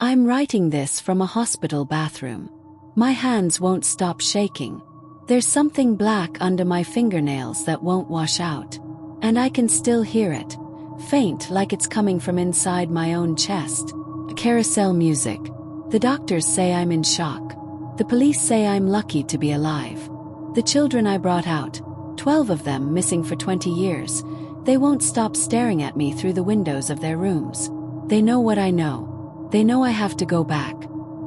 I'm writing this from a hospital bathroom. My hands won't stop shaking. There's something black under my fingernails that won't wash out. And I can still hear it. Faint, like it's coming from inside my own chest. Carousel music. The doctors say I'm in shock. The police say I'm lucky to be alive. The children I brought out, 12 of them missing for 20 years, they won't stop staring at me through the windows of their rooms. They know what I know. They know I have to go back.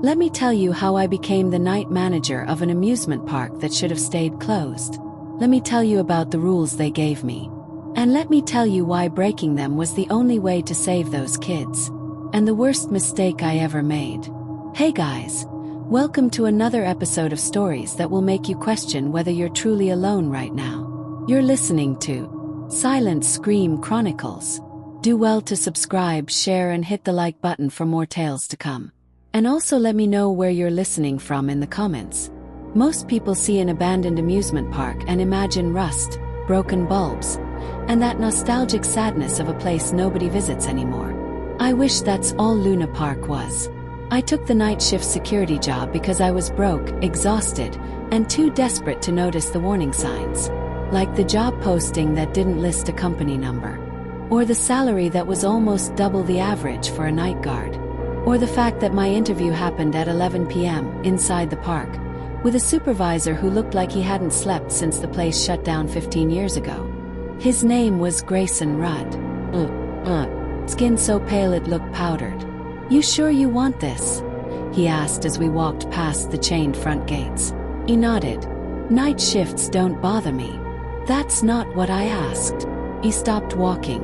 Let me tell you how I became the night manager of an amusement park that should have stayed closed. Let me tell you about the rules they gave me. And let me tell you why breaking them was the only way to save those kids. And the worst mistake I ever made. Hey guys, welcome to another episode of stories that will make you question whether you're truly alone right now. You're listening to Silent Scream Chronicles. Do well to subscribe, share, and hit the like button for more tales to come. And also let me know where you're listening from in the comments. Most people see an abandoned amusement park and imagine rust, broken bulbs, and that nostalgic sadness of a place nobody visits anymore. I wish that's all Luna Park was. I took the night shift security job because I was broke, exhausted, and too desperate to notice the warning signs. Like the job posting that didn't list a company number. Or the salary that was almost double the average for a night guard. Or the fact that my interview happened at 11 p.m. inside the park, with a supervisor who looked like he hadn't slept since the place shut down 15 years ago. His name was Grayson Rudd. Skin so pale it looked powdered. "You sure you want this?" he asked as we walked past the chained front gates. He nodded. "Night shifts don't bother me." "That's not what I asked." He stopped walking.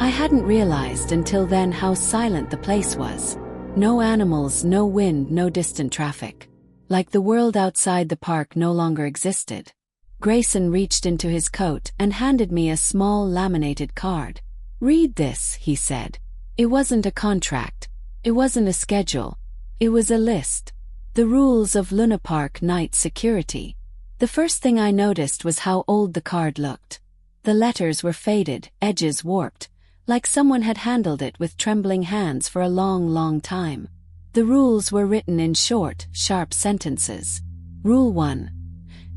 I hadn't realized until then how silent the place was. No animals, no wind, no distant traffic. Like the world outside the park no longer existed. Grayson reached into his coat and handed me a small laminated card. "Read this," he said. It wasn't a contract. It wasn't a schedule. It was a list. The rules of Luna Park night security. The first thing I noticed was how old the card looked. The letters were faded, edges warped, like someone had handled it with trembling hands for a long time. The rules were written in short, sharp sentences. Rule 1.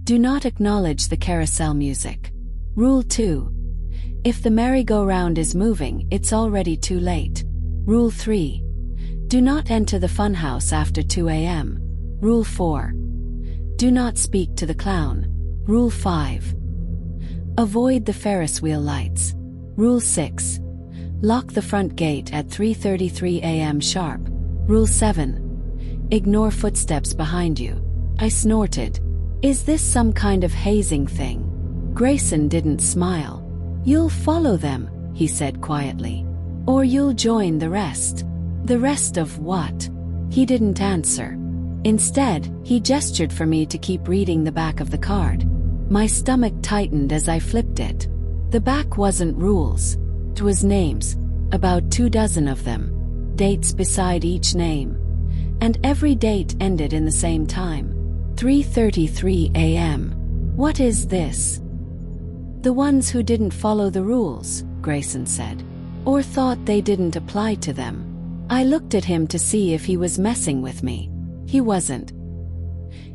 Do not acknowledge the carousel music. Rule 2. If the merry-go-round is moving, it's already too late. Rule 3. Do not enter the funhouse after 2 a.m. Rule 4. Do not speak to the clown. Rule 5. Avoid the Ferris wheel lights. Rule 6. Lock the front gate at 3:33 a.m. sharp. Rule 7. Ignore footsteps behind you. I snorted. Is this some kind of hazing thing? Grayson didn't smile. You'll follow them, he said quietly. Or you'll join the rest. The rest of what? He didn't answer. Instead, he gestured for me to keep reading the back of the card. My stomach tightened as I flipped it. The back wasn't rules. It was names, about 24 of them, dates beside each name. And every date ended in the same time. 3:33 a.m. What is this? The ones who didn't follow the rules, Grayson said. Or thought they didn't apply to them. I looked at him to see if he was messing with me. He wasn't.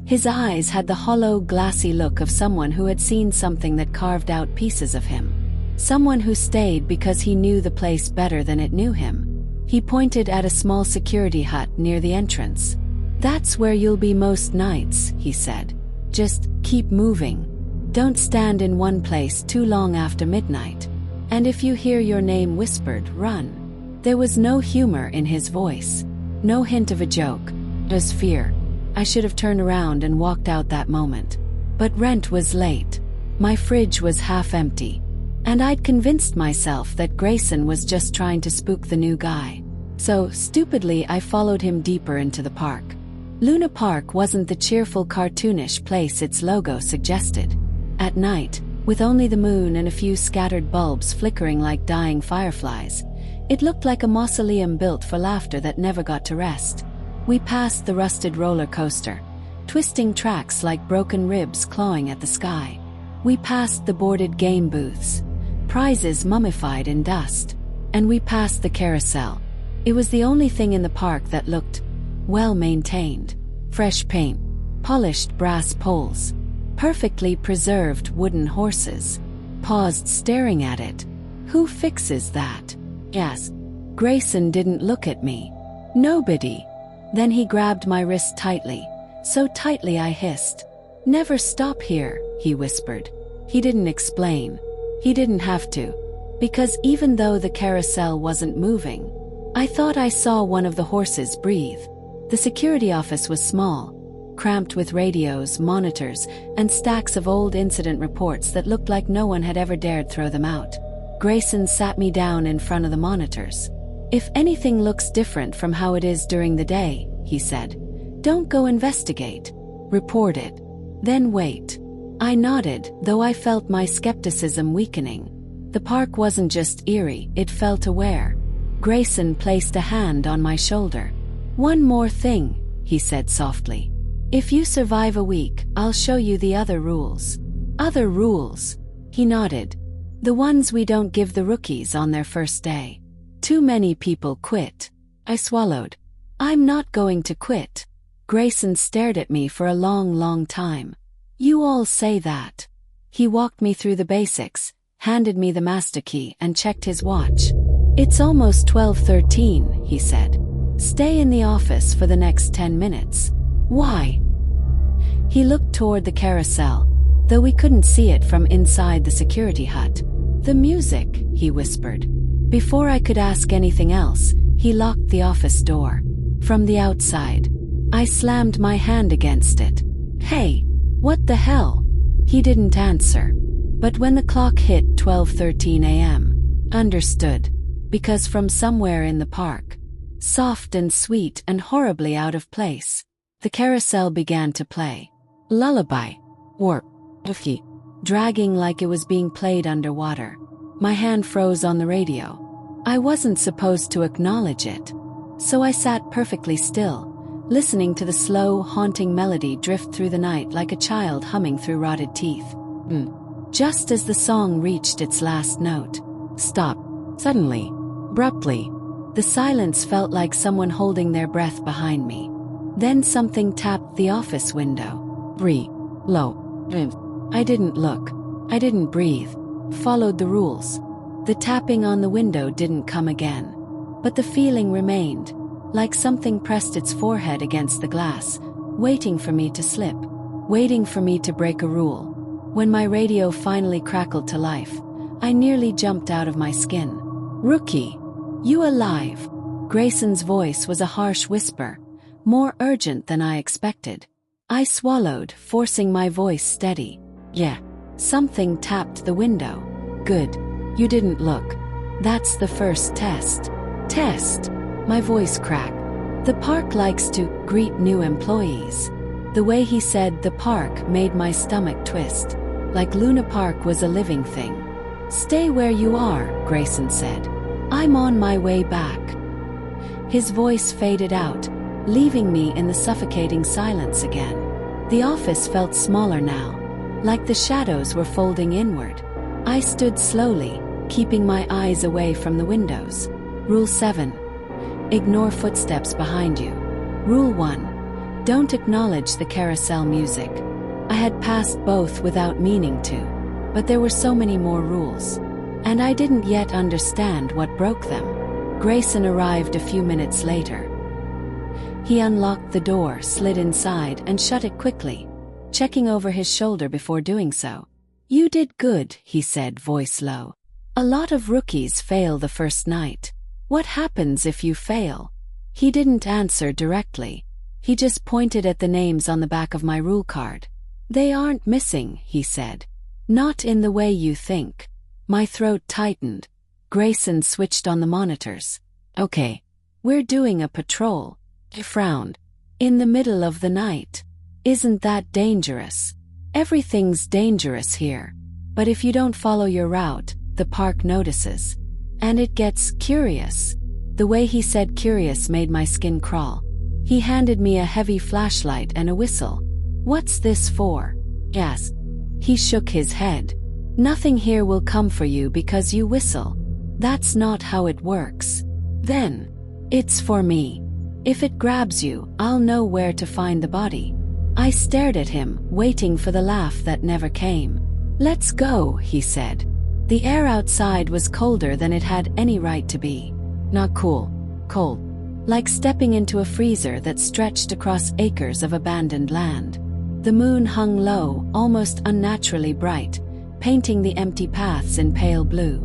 His eyes had the hollow, glassy look of someone who had seen something that carved out pieces of him. Someone who stayed because he knew the place better than it knew him. He pointed at a small security hut near the entrance. That's where you'll be most nights, he said. Just keep moving. Don't stand in one place too long after midnight. And if you hear your name whispered, run. There was no humor in his voice. No hint of a joke. Just fear. I should have turned around and walked out that moment. But rent was late. My fridge was half empty. And I'd convinced myself that Grayson was just trying to spook the new guy. So, stupidly, I followed him deeper into the park. Luna Park wasn't the cheerful, cartoonish place its logo suggested. At night, with only the moon and a few scattered bulbs flickering like dying fireflies, it looked like a mausoleum built for laughter that never got to rest. We passed the rusted roller coaster, twisting tracks like broken ribs clawing at the sky. We passed the boarded game booths, prizes mummified in dust. And we passed the carousel, It was the only thing in the park that looked well maintained. Fresh paint, polished brass poles, perfectly preserved wooden horses. Paused staring at it. Who fixes that? Yes. Grayson didn't look at me. Nobody. Then he grabbed my wrist tightly. So tightly I hissed. Never stop here, he whispered. He didn't explain. He didn't have to. Because even though the carousel wasn't moving, I thought I saw one of the horses breathe. The security office was small, cramped with radios, monitors, and stacks of old incident reports that looked like no one had ever dared throw them out. Grayson sat me down in front of the monitors. If anything looks different from how it is during the day, he said, don't go investigate. Report it. Then wait. I nodded, though I felt my skepticism weakening. The park wasn't just eerie, it felt aware. Grayson placed a hand on my shoulder. One more thing, he said softly. If you survive a week, I'll show you the other rules. Other rules? He nodded. The ones we don't give the rookies on their first day. Too many people quit. I swallowed. I'm not going to quit. Grayson stared at me for a long time. You all say that. He walked me through the basics, handed me the master key and checked his watch. It's almost 12:13, he said. Stay in the office for the next 10 minutes. Why? He looked toward the carousel, though we couldn't see it from inside the security hut. The music, he whispered. Before I could ask anything else, he locked the office door. From the outside, I slammed my hand against it. Hey, what the hell? He didn't answer. But when the clock hit 12:13 a.m., understood. Because from somewhere in the park, soft and sweet and horribly out of place, the carousel began to play. Lullaby. Or Uffy. Dragging like it was being played underwater. My hand froze on the radio. I wasn't supposed to acknowledge it. So I sat perfectly still, listening to the slow, haunting melody drift through the night like a child humming through rotted teeth. Just as the song reached its last note. Stop. Suddenly. Abruptly. The silence felt like someone holding their breath behind me. Then something tapped the office window. Breathe. Low. I didn't look. I didn't breathe. Followed the rules. The tapping on the window didn't come again. But the feeling remained, like something pressed its forehead against the glass, waiting for me to slip, waiting for me to break a rule. When my radio finally crackled to life, I nearly jumped out of my skin. Rookie! You alive? Grayson's voice was a harsh whisper, more urgent than I expected. I swallowed, forcing my voice steady. Yeah. Something tapped the window. Good. You didn't look. That's the first test. Test. My voice cracked. The park likes to greet new employees. The way he said the park made my stomach twist. Like Luna Park was a living thing. Stay where you are, Grayson said. I'm on my way back. His voice faded out, leaving me in the suffocating silence again. The office felt smaller now, like the shadows were folding inward. I stood slowly, keeping my eyes away from the windows. Rule 7. Ignore footsteps behind you. Rule 1. Don't acknowledge the carousel music. I had passed both without meaning to, but there were so many more rules, and I didn't yet understand what broke them. Grayson arrived a few minutes later. He unlocked the door, slid inside, and shut it quickly, checking over his shoulder before doing so. You did good, he said, voice low. A lot of rookies fail the first night. What happens if you fail? He didn't answer directly. He just pointed at the names on the back of my rule card. They aren't missing, he said. Not in the way you think. My throat tightened. Grayson switched on the monitors. Okay. We're doing a patrol. He frowned. In the middle of the night. Isn't that dangerous? Everything's dangerous here. But if you don't follow your route, the park notices. And it gets curious. The way he said curious made my skin crawl. He handed me a heavy flashlight and a whistle. What's this for? Yes. He shook his head. Nothing here will come for you because you whistle. That's not how it works. Then, It's for me. If it grabs you, I'll know where to find the body. I stared at him, waiting for the laugh that never came. Let's go, he said. The air outside was colder than it had any right to be. Not cool, cold. Like stepping into a freezer that stretched across acres of abandoned land. The moon hung low, almost unnaturally bright, painting the empty paths in pale blue.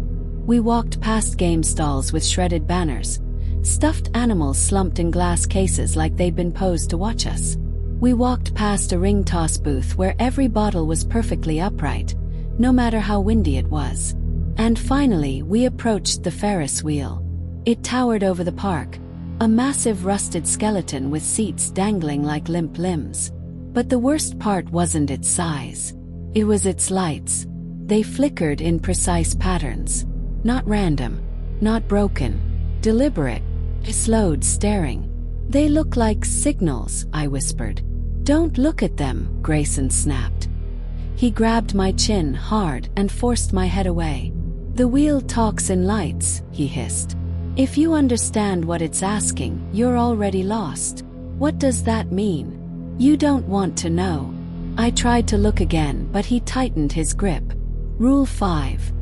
We walked past game stalls with shredded banners, stuffed animals slumped in glass cases like they'd been posed to watch us. We walked past a ring toss booth where every bottle was perfectly upright, no matter how windy it was. And finally, we approached the Ferris wheel. It towered over the park, a massive rusted skeleton with seats dangling like limp limbs. But the worst part wasn't its size. It was its lights. They flickered in precise patterns. Not random, not broken, deliberate. I slowed, staring. They look like signals, I whispered. Don't look at them, Grayson snapped. He grabbed my chin hard and forced my head away. The wheel talks in lights, he hissed. If you understand what it's asking, you're already lost. What does that mean? You don't want to know. I tried to look again, but he tightened his grip. Rule 5.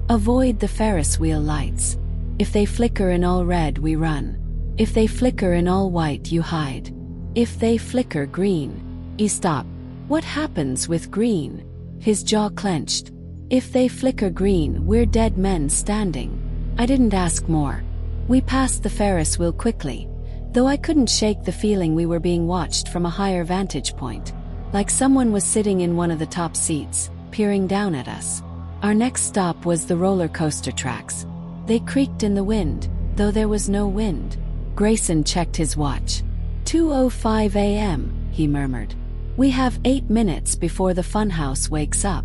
Avoid the Ferris wheel lights. If they flicker in all red, we run. If they flicker in all white, you hide. If they flicker green, you stop. What happens with green? His jaw clenched. If they flicker green, we're dead men standing. I didn't ask more. We passed the Ferris wheel quickly, though I couldn't shake the feeling we were being watched from a higher vantage point, like someone was sitting in one of the top seats, peering down at us. Our next stop was the roller coaster tracks. They creaked in the wind, though there was no wind. Grayson checked his watch. 2:05 a.m., he murmured. We have 8 minutes before the funhouse wakes up.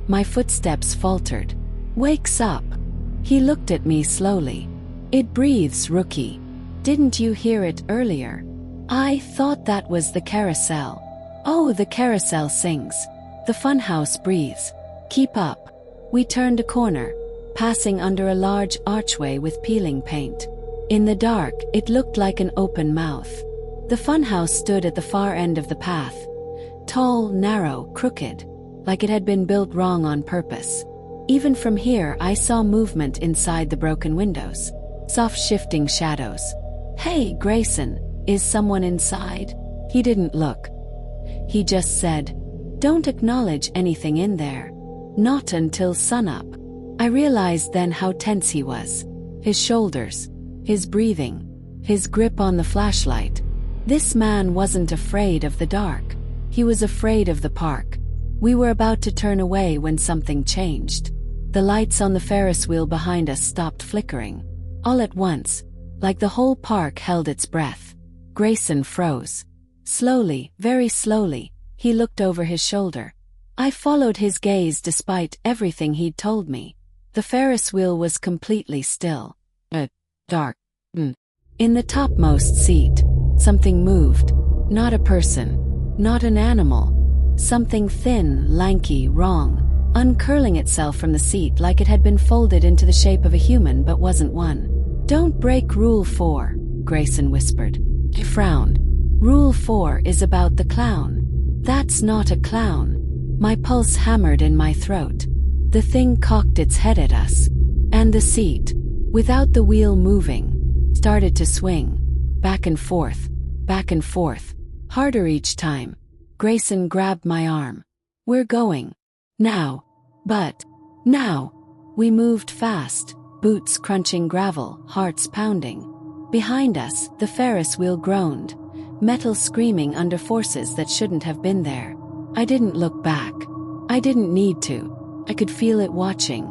My footsteps faltered. Wakes up. He looked at me slowly. It breathes, rookie. Didn't you hear it earlier? I thought that was the carousel. Oh, the carousel sings. The funhouse breathes. Keep up. We turned a corner, passing under a large archway with peeling paint. In the dark, it looked like an open mouth. The funhouse stood at the far end of the path. Tall, narrow, crooked, like it had been built wrong on purpose. Even from here, I saw movement inside the broken windows. Soft shifting shadows. Hey, Grayson, is someone inside? He didn't look. He just said, don't acknowledge anything in there. Not until sunup. I realized then how tense he was. His shoulders, his breathing, his grip on the flashlight. This man wasn't afraid of the dark. He was afraid of the park. We were about to turn away when something changed. The lights on the Ferris wheel behind us stopped flickering. All at once, like the whole park held its breath. Grayson froze. Slowly, very slowly, he looked over his shoulder. I followed his gaze despite everything he'd told me. The Ferris wheel was completely still. Dark. In the topmost seat, something moved. Not a person. Not an animal. Something thin, lanky, wrong, uncurling itself from the seat like it had been folded into the shape of a human but wasn't one. Don't break Rule 4, Grayson whispered. I frowned. Rule 4 is about the clown. That's not a clown. My pulse hammered in my throat. The thing cocked its head at us. And the seat, without the wheel moving, started to swing. Back and forth, harder each time. Grayson grabbed my arm. We're going. Now. But. Now. We moved fast, boots crunching gravel, hearts pounding. Behind us, the Ferris wheel groaned, metal screaming under forces that shouldn't have been there. I didn't look back. I didn't need to. I could feel it watching.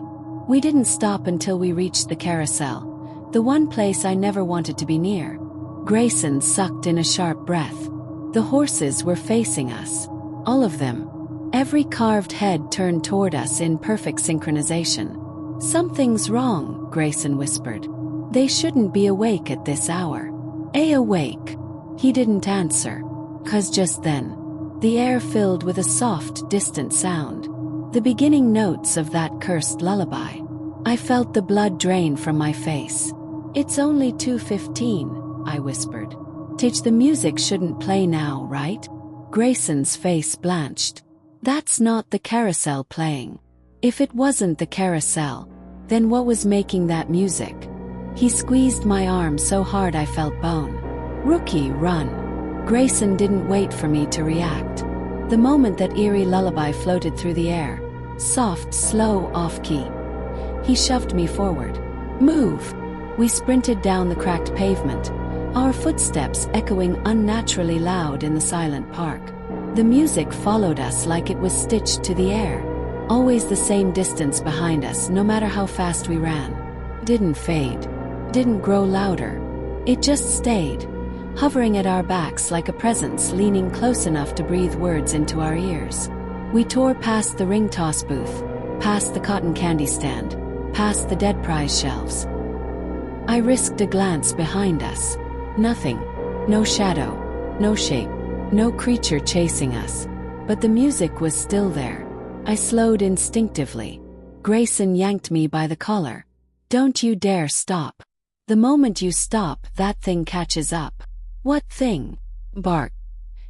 We didn't stop until we reached the carousel, the one place I never wanted to be near. Grayson sucked in a sharp breath. The horses were facing us. All of them. Every carved head turned toward us in perfect synchronization. Something's wrong, Grayson whispered. They shouldn't be awake at this hour. Awake. He didn't answer. 'Cause just then, the air filled with a soft, distant sound. The beginning notes of that cursed lullaby. I felt the blood drain from my face. It's only 2:15, I whispered. Teach the music shouldn't play now, right? Grayson's face blanched. That's not the carousel playing. If it wasn't the carousel, then what was making that music? He squeezed my arm so hard I felt bone. Rookie, run. Grayson didn't wait for me to react. The moment that eerie lullaby floated through the air, soft, slow, off-key, he shoved me forward. Move! We sprinted down the cracked pavement, our footsteps echoing unnaturally loud in the silent park. The music followed us like it was stitched to the air, always the same distance behind us no matter how fast we ran. Didn't fade, didn't grow louder. It just stayed, hovering at our backs like a presence leaning close enough to breathe words into our ears. We tore past the ring toss booth, past the cotton candy stand, past the dead prize shelves. I risked a glance behind us. Nothing. No shadow. No shape. No creature chasing us. But the music was still there. I slowed instinctively. Grayson yanked me by the collar. Don't you dare stop. The moment you stop, that thing catches up. What thing? Bark.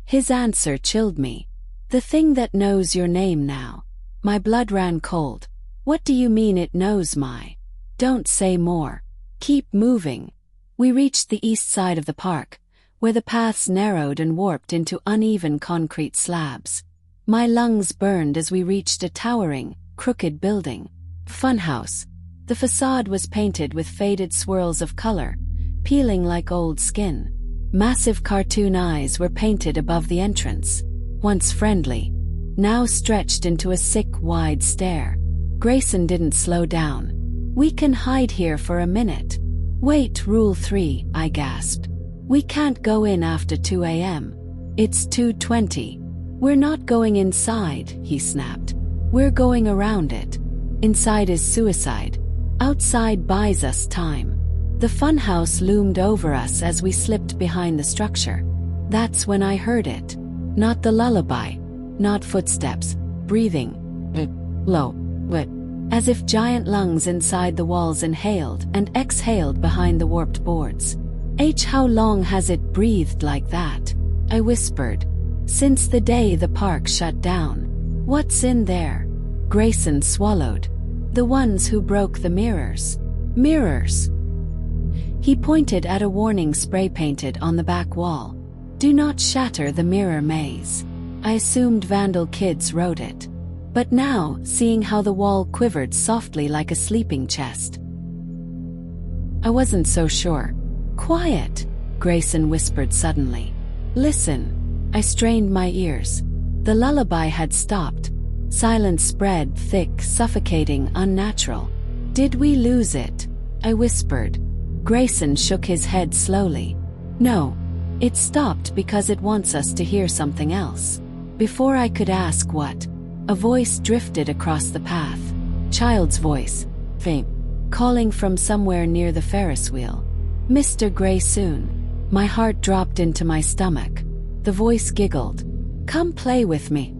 His answer chilled me. The thing that knows your name now. My blood ran cold. What do you mean it knows my? Don't say more. Keep moving. We reached the east side of the park, where the paths narrowed and warped into uneven concrete slabs. My lungs burned as we reached a towering, crooked building. Funhouse. The facade was painted with faded swirls of color, peeling like old skin. Massive cartoon eyes were painted above the entrance, once friendly, now stretched into a sick, wide stare. Grayson didn't slow down. We can hide here for a minute. Wait, Rule 3, I gasped. We can't go in after 2 a.m. It's 2:20. We're not going inside, he snapped. We're going around it. Inside is suicide. Outside buys us time. The funhouse loomed over us as we slipped behind the structure. That's when I heard it. Not the lullaby. Not footsteps. Breathing. Low. As if giant lungs inside the walls inhaled and exhaled behind the warped boards. How long has it breathed like that? I whispered. Since the day the park shut down. What's in there? Grayson swallowed. The ones who broke the mirrors. Mirrors. He pointed at a warning spray painted on the back wall. Do not shatter the mirror maze. I assumed vandal kids wrote it. But now, seeing how the wall quivered softly like a sleeping chest, I wasn't so sure. Quiet, Grayson whispered suddenly. Listen. I strained my ears. The lullaby had stopped. Silence spread, thick, suffocating, unnatural. Did we lose it? I whispered. Grayson shook his head slowly. No. It stopped because it wants us to hear something else. Before I could ask what, a voice drifted across the path. Child's voice, faint, calling from somewhere near the Ferris wheel. Mr. Grayson. My heart dropped into my stomach. The voice giggled. Come play with me.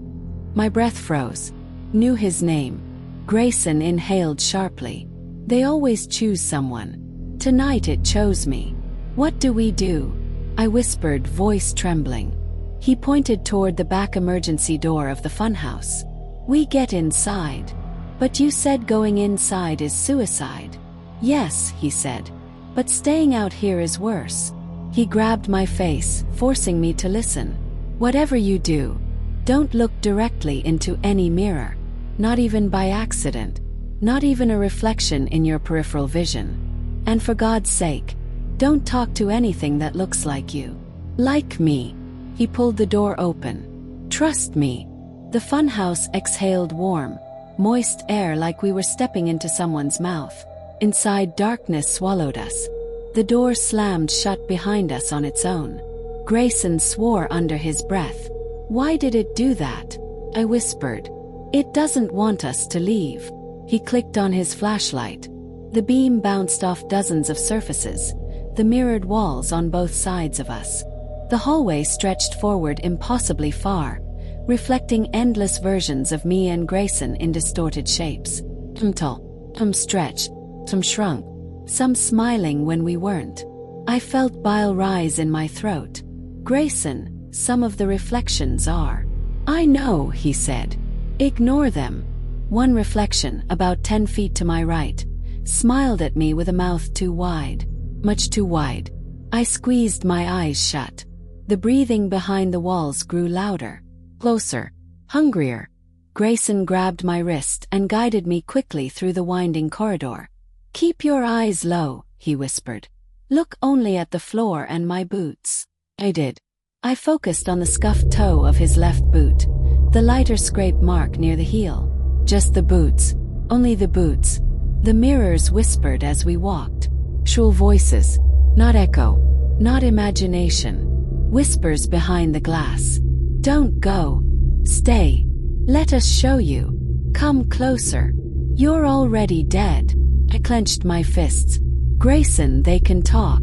My breath froze. Knew his name. Grayson inhaled sharply. They always choose someone. Tonight it chose me. What do we do? I whispered, voice trembling. He pointed toward the back emergency door of the funhouse. We get inside. But you said going inside is suicide. Yes, he said. But staying out here is worse. He grabbed my face, forcing me to listen. Whatever you do, don't look directly into any mirror. Not even by accident. Not even a reflection in your peripheral vision. And for God's sake, don't talk to anything that looks like you. Like me. He pulled the door open. Trust me. The funhouse exhaled warm, moist air like we were stepping into someone's mouth. Inside, darkness swallowed us. The door slammed shut behind us on its own. Grayson swore under his breath. Why did it do that? I whispered. It doesn't want us to leave. He clicked on his flashlight. The beam bounced off dozens of surfaces, the mirrored walls on both sides of us. The hallway stretched forward impossibly far, reflecting endless versions of me and Grayson in distorted shapes. Some tall, some stretched, some shrunk, some smiling when we weren't. I felt bile rise in my throat. Grayson, some of the reflections are. I know, he said. Ignore them. One reflection, about 10 feet to my right, smiled at me with a mouth too wide. Much too wide. I squeezed my eyes shut. The breathing behind the walls grew louder. Closer. Hungrier. Grayson grabbed my wrist and guided me quickly through the winding corridor. Keep your eyes low, he whispered. Look only at the floor and my boots. I did. I focused on the scuffed toe of his left boot, the lighter scrape mark near the heel. Just the boots. Only the boots. The mirrors whispered as we walked. Shrill voices. Not echo. Not imagination. Whispers behind the glass. Don't go. Stay. Let us show you. Come closer. You're already dead. I clenched my fists. Grayson, they can talk.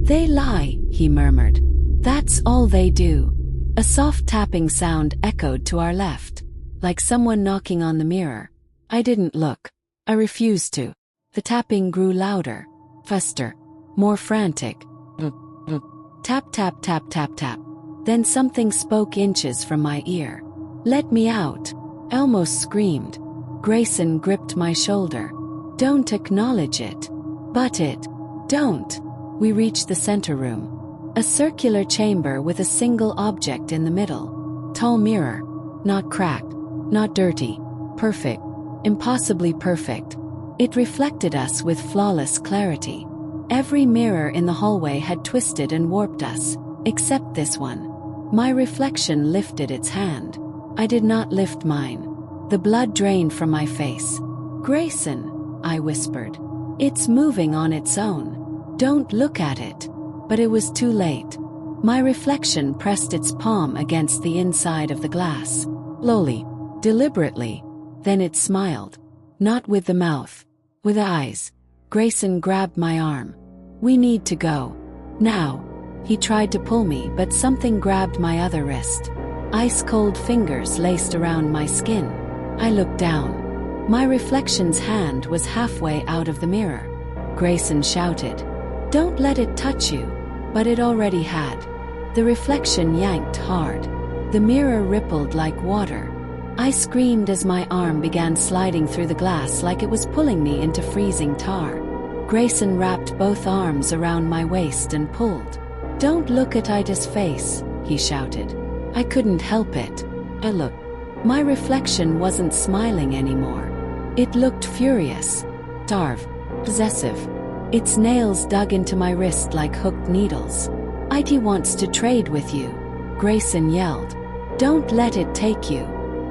They lie, he murmured. That's all they do. A soft tapping sound echoed to our left, like someone knocking on the mirror. I didn't look. I refused to. The tapping grew louder, faster, more frantic. Tap, tap, tap, tap, tap. Then something spoke inches from my ear. Let me out. I almost screamed. Grayson gripped my shoulder. Don't acknowledge it. But it. Don't. We reached the center room. A circular chamber with a single object in the middle. Tall mirror. Not cracked. Not dirty. Perfect. Impossibly perfect. It reflected us with flawless clarity. Every mirror in the hallway had twisted and warped us, except this one. My reflection lifted its hand. I did not lift mine. The blood drained from my face. Grayson, I whispered. It's moving on its own. Don't look at it. But it was too late. My reflection pressed its palm against the inside of the glass. Slowly, deliberately. Then it smiled. Not with the mouth. With the eyes. Grayson grabbed my arm. We need to go. Now. He tried to pull me, but something grabbed my other wrist. Ice-cold fingers laced around my skin. I looked down. My reflection's hand was halfway out of the mirror. Grayson shouted, "Don't let it touch you." But it already had. The reflection yanked hard. The mirror rippled like water. I screamed as my arm began sliding through the glass like it was pulling me into freezing tar. Grayson wrapped both arms around my waist and pulled. "Don't look at Ida's face," he shouted. I couldn't help it. I looked. My reflection wasn't smiling anymore. It looked furious, starved, possessive. Its nails dug into my wrist like hooked needles. "Ida wants to trade with you," Grayson yelled. "Don't let it take you."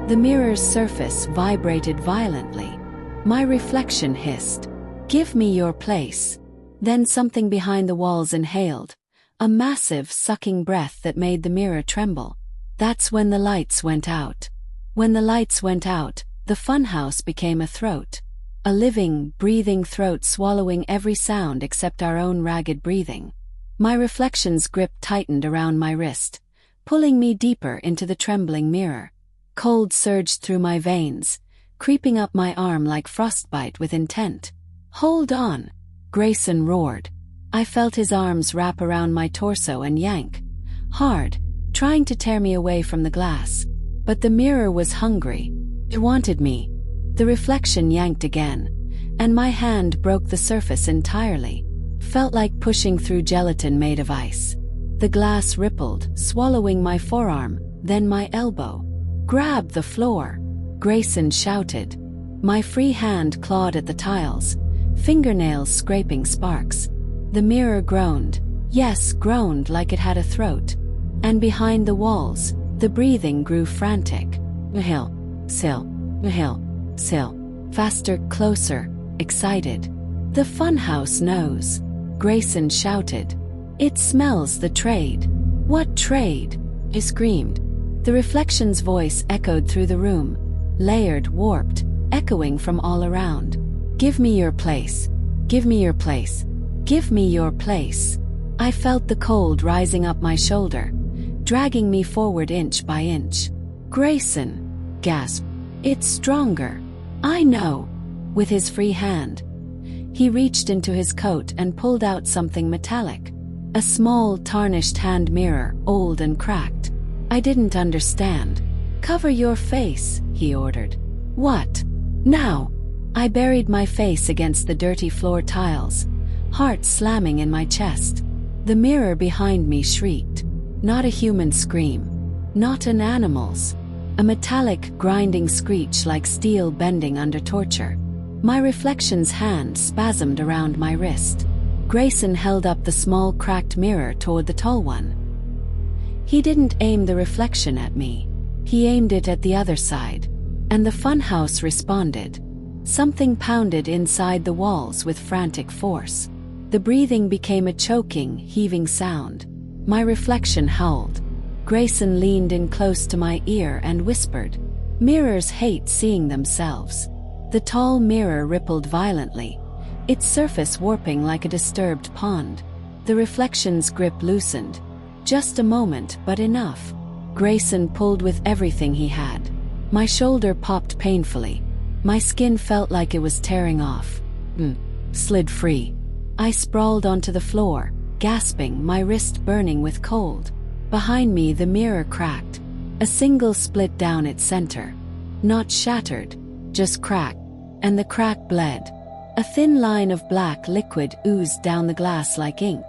The mirror's surface vibrated violently. My reflection hissed, "Give me your place." Then something behind the walls inhaled, a massive sucking breath that made the mirror tremble. That's when the lights went out. When the lights went out, the funhouse became a throat. A living, breathing throat swallowing every sound except our own ragged breathing. My reflection's grip tightened around my wrist, pulling me deeper into the trembling mirror. Cold surged through my veins, creeping up my arm like frostbite with intent. "Hold on!" Grayson roared. I felt his arms wrap around my torso and yank. Hard, trying to tear me away from the glass. But the mirror was hungry. It wanted me. The reflection yanked again, and my hand broke the surface entirely. Felt like pushing through gelatin made of ice. The glass rippled, swallowing my forearm, then my elbow. "Grab the floor!" Grayson shouted. My free hand clawed at the tiles, fingernails scraping sparks. The mirror groaned. Yes, groaned like it had a throat. And behind the walls, the breathing grew frantic. "Hill, sill, hill, sill." Faster, closer, excited. "The funhouse knows," Grayson shouted. "It smells the trade." "What trade?" I screamed. The reflection's voice echoed through the room, layered, warped, echoing from all around. "Give me your place. Give me your place. Give me your place." I felt the cold rising up my shoulder, dragging me forward inch by inch. "Grayson!" gasped. "It's stronger." "I know." With his free hand, He reached into his coat and pulled out something metallic. A small, tarnished hand mirror, old and cracked. I didn't understand. "Cover your face," he ordered. "What? Now?" I buried my face against the dirty floor tiles, heart slamming in my chest. The mirror behind me shrieked. Not a human scream. Not an animal's. A metallic, grinding screech like steel bending under torture. My reflection's hand spasmed around my wrist. Grayson held up the small cracked mirror toward the tall one. He didn't aim the reflection at me. He aimed it at the other side. And the funhouse responded. Something pounded inside the walls with frantic force. The breathing became a choking, heaving sound. My reflection howled. Grayson leaned in close to my ear and whispered, "Mirrors hate seeing themselves." The tall mirror rippled violently, its surface warping like a disturbed pond. The reflection's grip loosened. Just a moment, but enough. Grayson pulled with everything he had. My shoulder popped painfully. My skin felt like it was tearing off. Slid free. I sprawled onto the floor, gasping, my wrist burning with cold. Behind me, the mirror cracked. A single split down its center. Not shattered, just cracked. And the crack bled. A thin line of black liquid oozed down the glass like ink.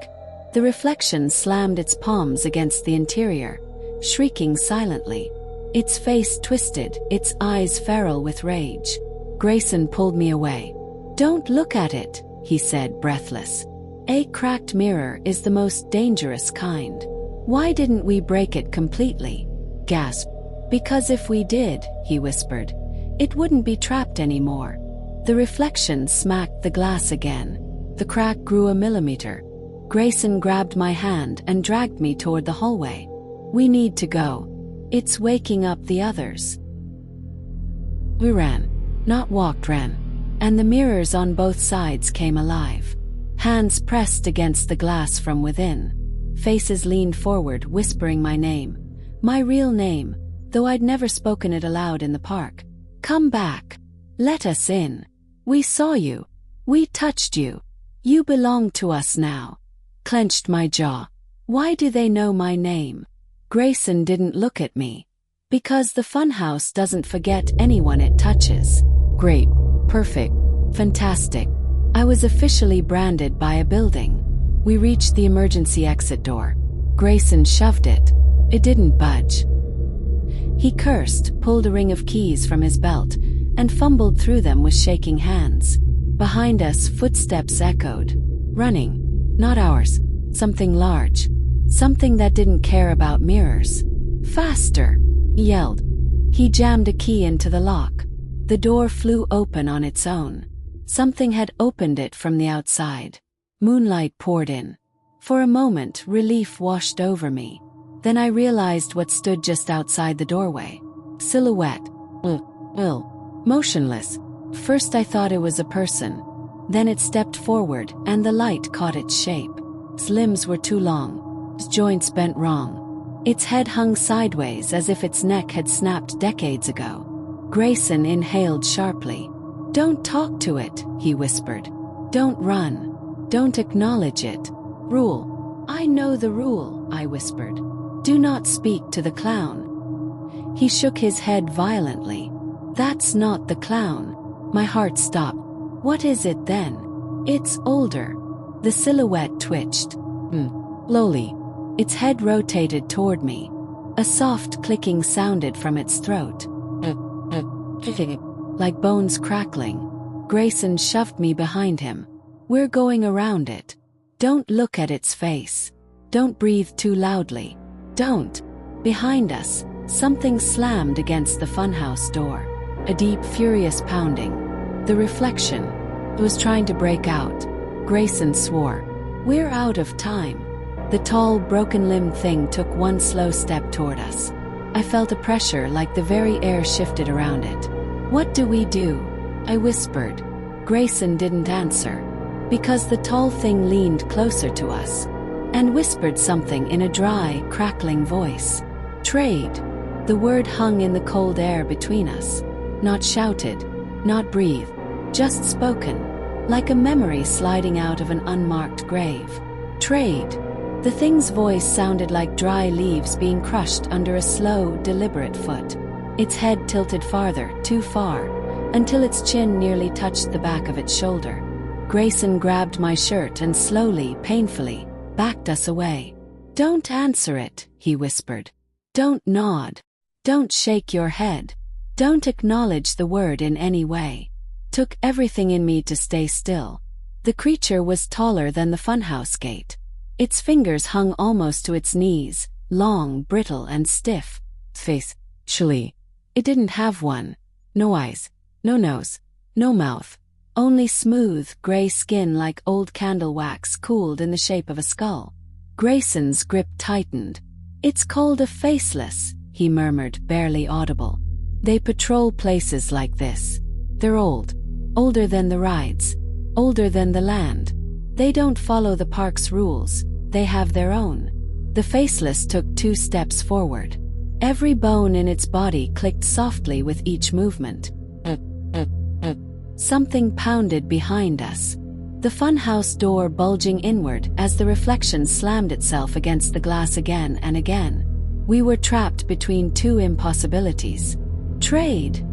The reflection slammed its palms against the interior, shrieking silently. Its face twisted, its eyes feral with rage. Grayson pulled me away. "Don't look at it," he said, breathless. "A cracked mirror is the most dangerous kind. Why didn't we break it completely?" Gasped. "Because if we did," he whispered, "it wouldn't be trapped anymore." The reflection smacked the glass again. The crack grew a millimeter. Grayson grabbed my hand and dragged me toward the hallway. "We need to go. It's waking up the others." We ran. Not walked, ran. And the mirrors on both sides came alive. Hands pressed against the glass from within. Faces leaned forward, whispering my name. My real name, though I'd never spoken it aloud in the park. "Come back. Let us in. We saw you. We touched you. You belong to us now." Clenched my jaw. Why do they know my name? Grayson didn't look at me. Because the funhouse doesn't forget anyone it touches. Great. Perfect. Fantastic. I was officially branded by a building. We reached the emergency exit door. Grayson shoved it. It didn't budge. He cursed, pulled a ring of keys from his belt, and fumbled through them with shaking hands. Behind us, footsteps echoed. Running. Not ours. Something large. Something that didn't care about mirrors. "Faster!" he yelled. He jammed a key into the lock. The door flew open on its own. Something had opened it from the outside. Moonlight poured in. For a moment, relief washed over me. Then I realized what stood just outside the doorway. Silhouette. Motionless. First I thought it was a person. Then it stepped forward, and the light caught its shape. Its limbs were too long. Its joints bent wrong. Its head hung sideways as if its neck had snapped decades ago. Grayson inhaled sharply. "Don't talk to it," he whispered. "Don't run. Don't acknowledge it. Rule." "I know the rule," I whispered. "Do not speak to the clown." He shook his head violently. "That's not the clown." My heart stopped. "What is it then?" "It's older." The silhouette twitched. Slowly. Its head rotated toward me. A soft clicking sounded from its throat. Like bones crackling. Grayson shoved me behind him. "We're going around it. Don't look at its face. Don't breathe too loudly. Don't." Behind us, something slammed against the funhouse door. A deep, furious pounding. The reflection was trying to break out. Grayson swore. "We're out of time." The tall, broken-limbed thing took one slow step toward us. I felt a pressure like the very air shifted around it. "What do we do?" I whispered. Grayson didn't answer. Because the tall thing leaned closer to us and whispered something in a dry, crackling voice. "Trade." The word hung in the cold air between us. Not shouted, not breathed, just spoken. like a memory sliding out of an unmarked grave. Trade. The thing's voice sounded like dry leaves being crushed under a slow, deliberate foot. Its head tilted farther, too far, until its chin nearly touched the back of its shoulder. Grayson grabbed my shirt and slowly, painfully, backed us away. "Don't answer it," he whispered. "Don't nod. Don't shake your head. Don't acknowledge the word in any way." Took everything in me to stay still. The creature was taller than the funhouse gate. Its fingers hung almost to its knees, long, brittle, and stiff. Face. Surely. It didn't have one. No eyes. No nose. No mouth. Only smooth, gray skin like old candle wax cooled in the shape of a skull. Grayson's grip tightened. "It's called a faceless," he murmured, barely audible. "They patrol places like this. They're old. Older than the rides. Older than the land. They don't follow the park's rules. They have their own." The faceless took 2 steps forward. Every bone in its body clicked softly with each movement. Something pounded behind us. The funhouse door bulging inward as the reflection slammed itself against the glass again and again. We were trapped between 2 impossibilities. "Trade,"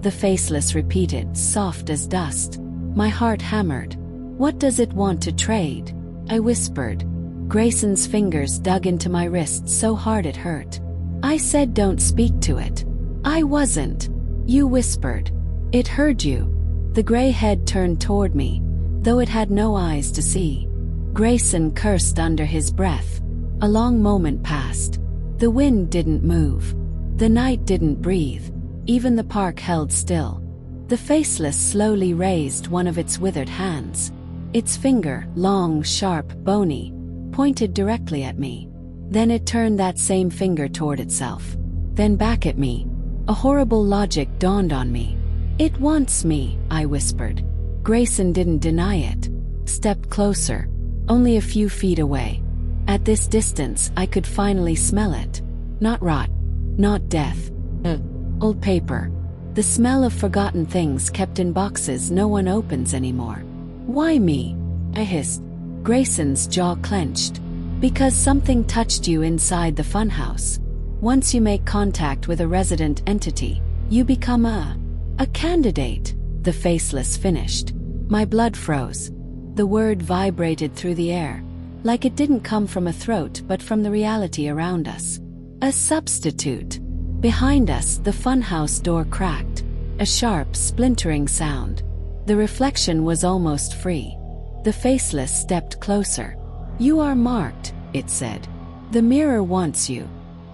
the faceless repeated, soft as dust. My heart hammered. "What does it want to trade?" I whispered. Grayson's fingers dug into my wrist so hard it hurt. "I said don't speak to it." "I wasn't." "You whispered. It heard you." The gray head turned toward me, though it had no eyes to see. Grayson cursed under his breath. A long moment passed. The wind didn't move. The night didn't breathe. Even the park held still. The faceless slowly raised one of its withered hands. Its finger, long, sharp, bony, pointed directly at me. Then it turned that same finger toward itself. Then back at me. A horrible logic dawned on me. "It wants me," I whispered. Grayson didn't deny it. Stepped closer, only a few feet away. At this distance, I could finally smell it. Not rot. Not death. Old paper. The smell of forgotten things kept in boxes no one opens anymore. "Why me?" I hissed. Grayson's jaw clenched. "Because something touched you inside the funhouse. Once you make contact with a resident entity, you become a candidate," the faceless finished. My blood froze. The word vibrated through the air, like it didn't come from a throat but from the reality around us. A substitute. Behind us, the funhouse door cracked. A sharp, splintering sound. The reflection was almost free. The faceless stepped closer. "You are marked," it said. "The mirror wants you.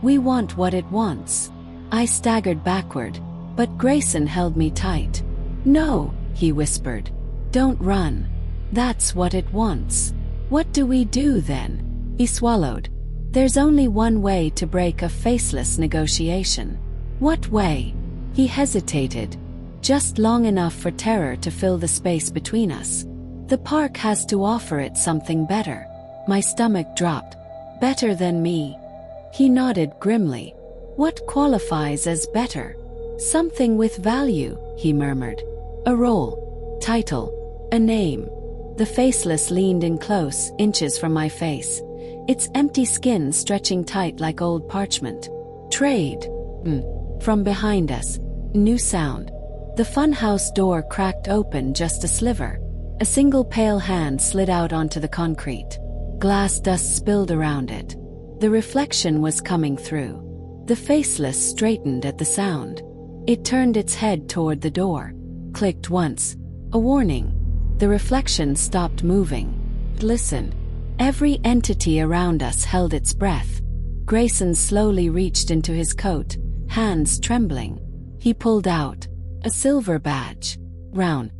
We want what it wants." I staggered backward, but Grayson held me tight. "No," he whispered. "Don't run. That's what it wants." "What do we do then?" He swallowed. "There's only one way to break a faceless negotiation." "What way?" He hesitated, just long enough for terror to fill the space between us. "The park has to offer it something better." My stomach dropped. "Better than me?" He nodded grimly. "What qualifies as better?" "Something with value," he murmured. "A role. Title. A name." The faceless leaned in close, inches from my face, its empty skin stretching tight like old parchment. "Trade." From behind us. New sound. The funhouse door cracked open just a sliver. A single pale hand slid out onto the concrete. Glass dust spilled around it. The reflection was coming through. The faceless straightened at the sound. It turned its head toward the door. Clicked once. A warning. The reflection stopped moving. It listened. Every entity around us held its breath. Grayson slowly reached into his coat, hands trembling. He pulled out a silver badge, round,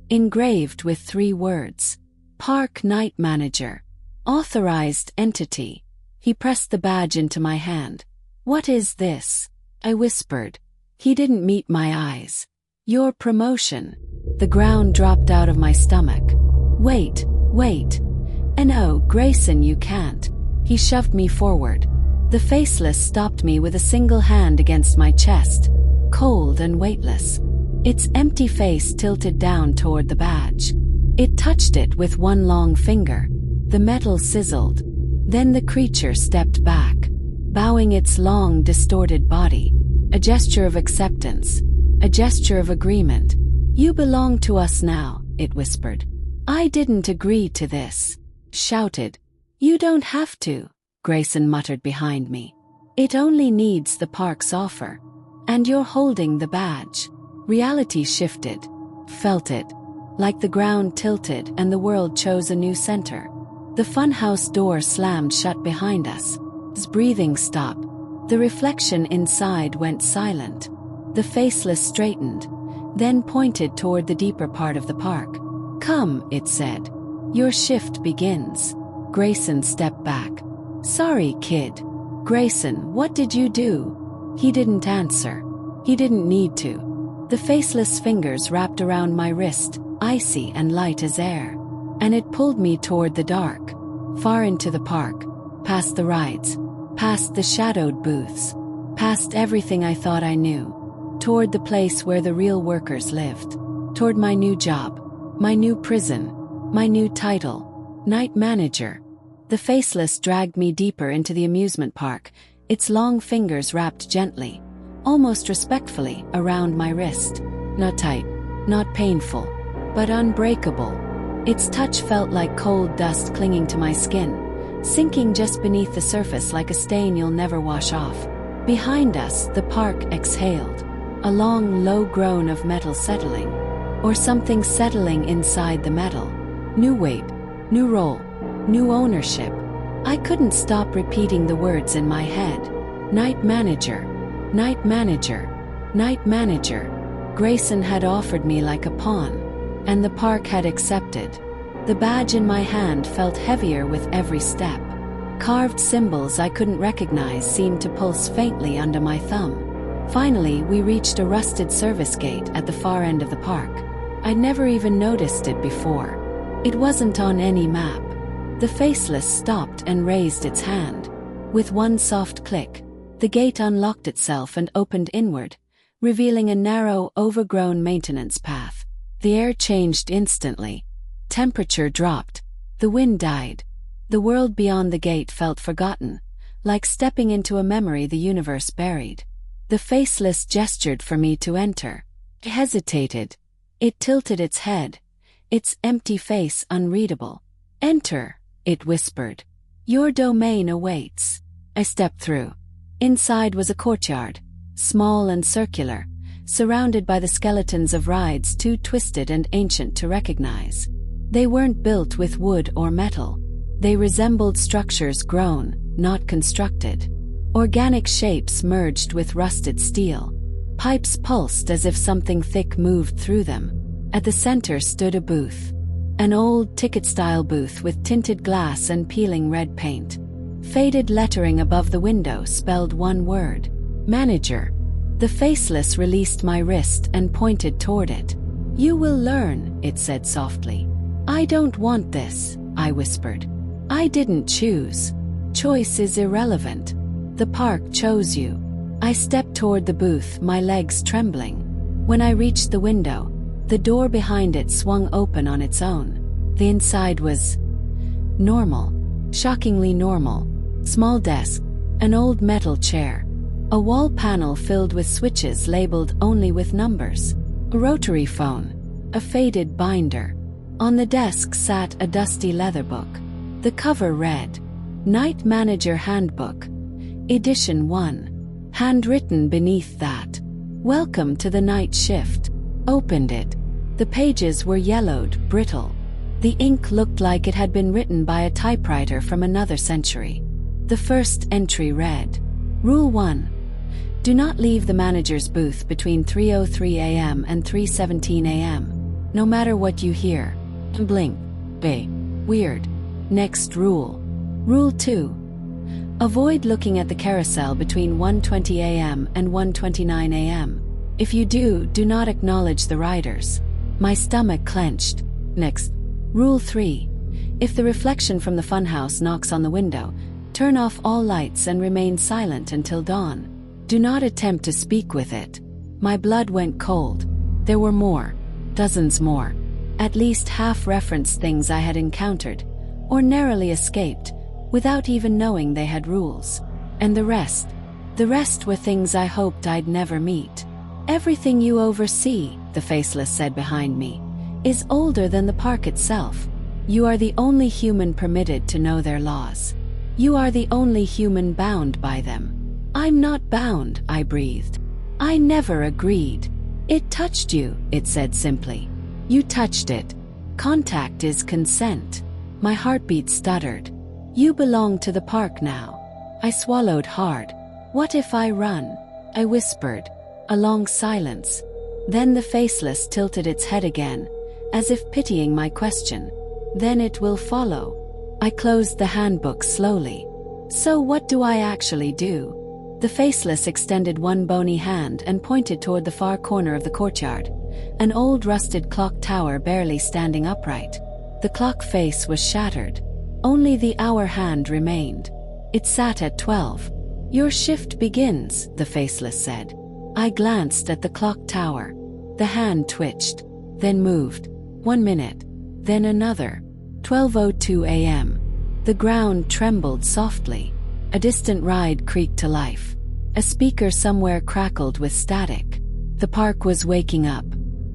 engraved with 3 words. "Park Night Manager. Authorized Entity." He pressed the badge into my hand. "What is this?" I whispered. He didn't meet my eyes. "Your promotion." The ground dropped out of my stomach. Wait. No, Grayson, you can't." He shoved me forward. The faceless stopped me with a single hand against my chest, cold and weightless. its empty face tilted down toward the badge. It touched it with one long finger. The metal sizzled. Then the creature stepped back, bowing its long, distorted body. A gesture of acceptance. A gesture of agreement. "You belong to us now," it whispered. "I didn't agree to this." Shouted. "You don't have to," Grayson muttered behind me. "It only needs the park's offer. And you're holding the badge." Reality shifted. Felt it. Like the ground tilted and the world chose a new center. The funhouse door slammed shut behind us. His breathing stopped. The reflection inside went silent. The faceless straightened, then pointed toward the deeper part of the park. "Come," it said. "Your shift begins." Grayson stepped back. "Sorry, kid." "Grayson, what did you do?" He didn't answer. He didn't need to. The faceless fingers wrapped around my wrist, icy and light as air. And it pulled me toward the dark. Far into the park. Past the rides. Past the shadowed booths. Past everything I thought I knew. Toward the place where the real workers lived. Toward my new job. My new prison. My new title. Night manager. The faceless dragged me deeper into the amusement park, its long fingers wrapped gently, almost respectfully, around my wrist. Not tight, not painful, but unbreakable. Its touch felt like cold dust clinging to my skin, sinking just beneath the surface like a stain you'll never wash off. Behind us, the park exhaled, a long, low groan of metal settling, or something settling inside the metal. New weight, new role, new ownership. I couldn't stop repeating the words in my head. Night manager, night manager, night manager. Grayson had offered me like a pawn, and the park had accepted. The badge in my hand felt heavier with every step. Carved symbols I couldn't recognize seemed to pulse faintly under my thumb. Finally, we reached a rusted service gate at the far end of the park. I'd never even noticed it before. It wasn't on any map. The faceless stopped and raised its hand. With one soft click, the gate unlocked itself and opened inward, revealing a narrow, overgrown maintenance path. The air changed instantly. Temperature dropped. The wind died. The world beyond the gate felt forgotten, like stepping into a memory the universe buried. The faceless gestured for me to enter. It hesitated. It tilted its head, its empty face unreadable. "Enter," it whispered. "Your domain awaits." I stepped through. Inside was a courtyard, small and circular, surrounded by the skeletons of rides too twisted and ancient to recognize. They weren't built with wood or metal. They resembled structures grown, not constructed. Organic shapes merged with rusted steel. Pipes pulsed as if something thick moved through them. At the center stood a booth. An old ticket-style booth with tinted glass and peeling red paint. Faded lettering above the window spelled one word: manager. The faceless released my wrist and pointed toward it. "You will learn," it said softly. "I don't want this," I whispered. "I didn't choose. Choice is irrelevant. The park chose you." I stepped toward the booth, my legs trembling. When I reached the window, the door behind it swung open on its own. The inside was normal, shockingly normal. Small desk, an old metal chair, a wall panel filled with switches labeled only with numbers, a rotary phone, a faded binder. On the desk sat a dusty leather book. The cover read, "Night Manager Handbook, Edition 1. Handwritten beneath that, "Welcome to the night shift." Opened it. The pages were yellowed, brittle. The ink looked like it had been written by a typewriter from another century. The first entry read, "Rule 1. Do not leave the manager's booth between 3:03 a.m. and 3:17 a.m. No matter what you hear. Blink. Bay. Weird. Next rule. Rule 2. Avoid looking at the carousel between 1:20 a.m. and 1:29 a.m. If you do, do not acknowledge the riders." My stomach clenched. Next. Rule 3. If the reflection from the funhouse knocks on the window, turn off all lights and remain silent until dawn. Do not attempt to speak with it. My blood went cold. There were more, dozens more. At least half referenced things I had encountered, or narrowly escaped, without even knowing they had rules. And the rest were things I hoped I'd never meet. Everything you oversee, the Faceless said behind me, is older than the park itself. You are the only human permitted to know their laws. You are the only human bound by them. I'm not bound, I breathed. I never agreed. It touched you, it said simply. You touched it. Contact is consent. My heartbeat stuttered. You belong to the park now. I swallowed hard. What if I run? I whispered. A long silence. Then the Faceless tilted its head again, as if pitying my question. Then it will follow. I closed the handbook slowly. So what do I actually do? The Faceless extended one bony hand and pointed toward the far corner of the courtyard, an old rusted clock tower barely standing upright. The clock face was shattered. Only the hour hand remained. It sat at 12. Your shift begins, the Faceless said. I glanced at the clock tower. The hand twitched, then moved. 1 minute, then another. 12:02 a.m. The ground trembled softly. A distant ride creaked to life. A speaker somewhere crackled with static. The park was waking up.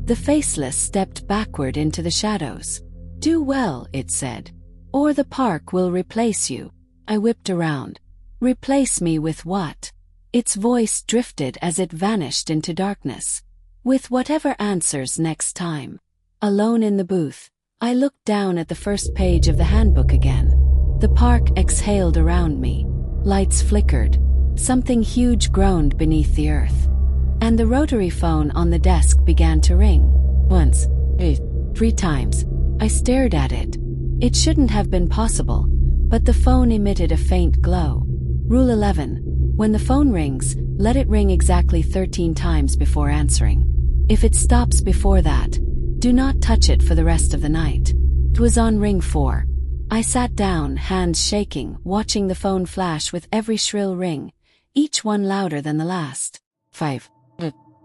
The Faceless stepped backward into the shadows. Do well, it said, or the park will replace you. I whipped around. Replace me with what? Its voice drifted as it vanished into darkness. With whatever answers next time. Alone in the booth, I looked down at the first page of the handbook again. The park exhaled around me. Lights flickered. Something huge groaned beneath the earth. And the rotary phone on the desk began to ring. Once, 3 times. I stared at it. It shouldn't have been possible, but the phone emitted a faint glow. Rule 11. When the phone rings, let it ring exactly 13 times before answering. If it stops before that, do not touch it for the rest of the night. It was on ring 4. I sat down, hands shaking, watching the phone flash with every shrill ring, each one louder than the last. 5.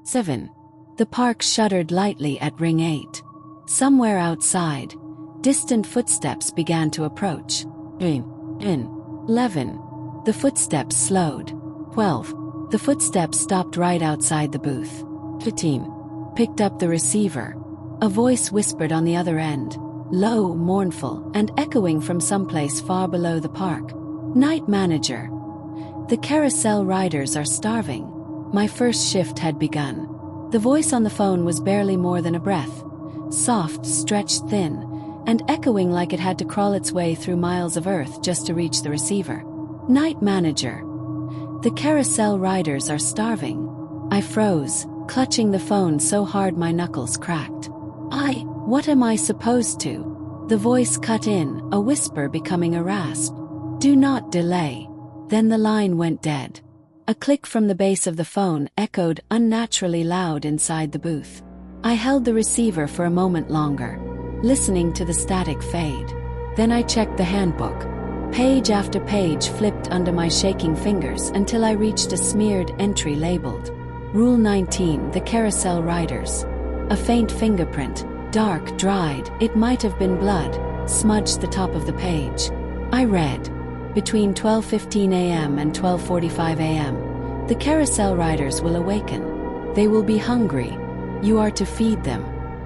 7. The park shuddered lightly at ring 8. Somewhere outside, distant footsteps began to approach. 11. The footsteps slowed. 12. The footsteps stopped right outside the booth. 15. Picked up the receiver. A voice whispered on the other end, low, mournful, and echoing from someplace far below the park. Night manager. The carousel riders are starving. My first shift had begun. The voice on the phone was barely more than a breath. Soft, stretched thin, and echoing like it had to crawl its way through miles of earth just to reach the receiver. Night manager. The carousel riders are starving. I froze, clutching the phone so hard my knuckles cracked. What am I supposed to? The voice cut in, a whisper becoming a rasp. Do not delay. Then the line went dead. A click from the base of the phone echoed unnaturally loud inside the booth. I held the receiver for a moment longer, listening to the static fade. Then I checked the handbook. Page after page flipped under my shaking fingers until I reached a smeared entry labeled Rule 19, the carousel riders. A faint fingerprint, dark, dried, it might have been blood, smudged the top of the page. I read, between 12:15 a.m. and 12:45 a.m., the carousel riders will awaken. They will be hungry. You are to feed them.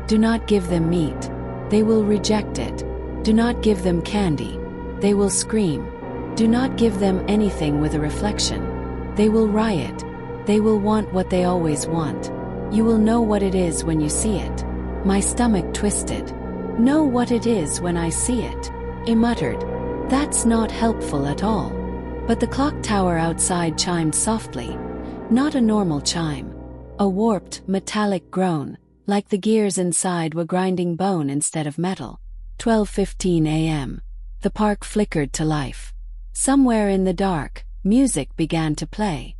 Do not give them meat. They will reject it. Do not give them candy. They will scream. Do not give them anything with a reflection. They will riot. They will want what they always want. You will know what it is when you see it. My stomach twisted. Know what it is when I see it. I muttered. That's not helpful at all. But the clock tower outside chimed softly. Not a normal chime. A warped, metallic groan, like the gears inside were grinding bone instead of metal. 12:15 a.m. The park flickered to life. Somewhere in the dark, music began to play.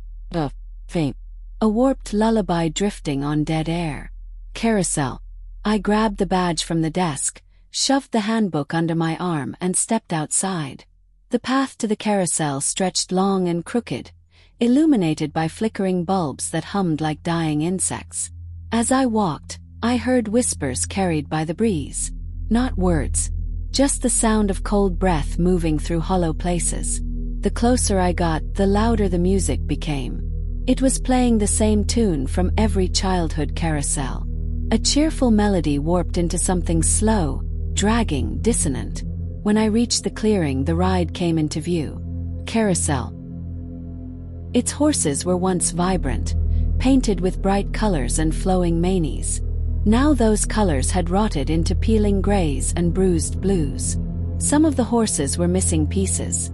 Faint. A warped lullaby drifting on dead air. Carousel. I grabbed the badge from the desk, shoved the handbook under my arm and stepped outside. The path to the carousel stretched long and crooked, illuminated by flickering bulbs that hummed like dying insects. As I walked, I heard whispers carried by the breeze. Not words, just the sound of cold breath moving through hollow places. The closer I got, the louder the music became. It was playing the same tune from every childhood carousel. A cheerful melody warped into something slow, dragging, dissonant. When I reached the clearing, the ride came into view. Carousel. Its horses were once vibrant, painted with bright colors and flowing manes. Now those colors had rotted into peeling grays and bruised blues. Some of the horses were missing pieces.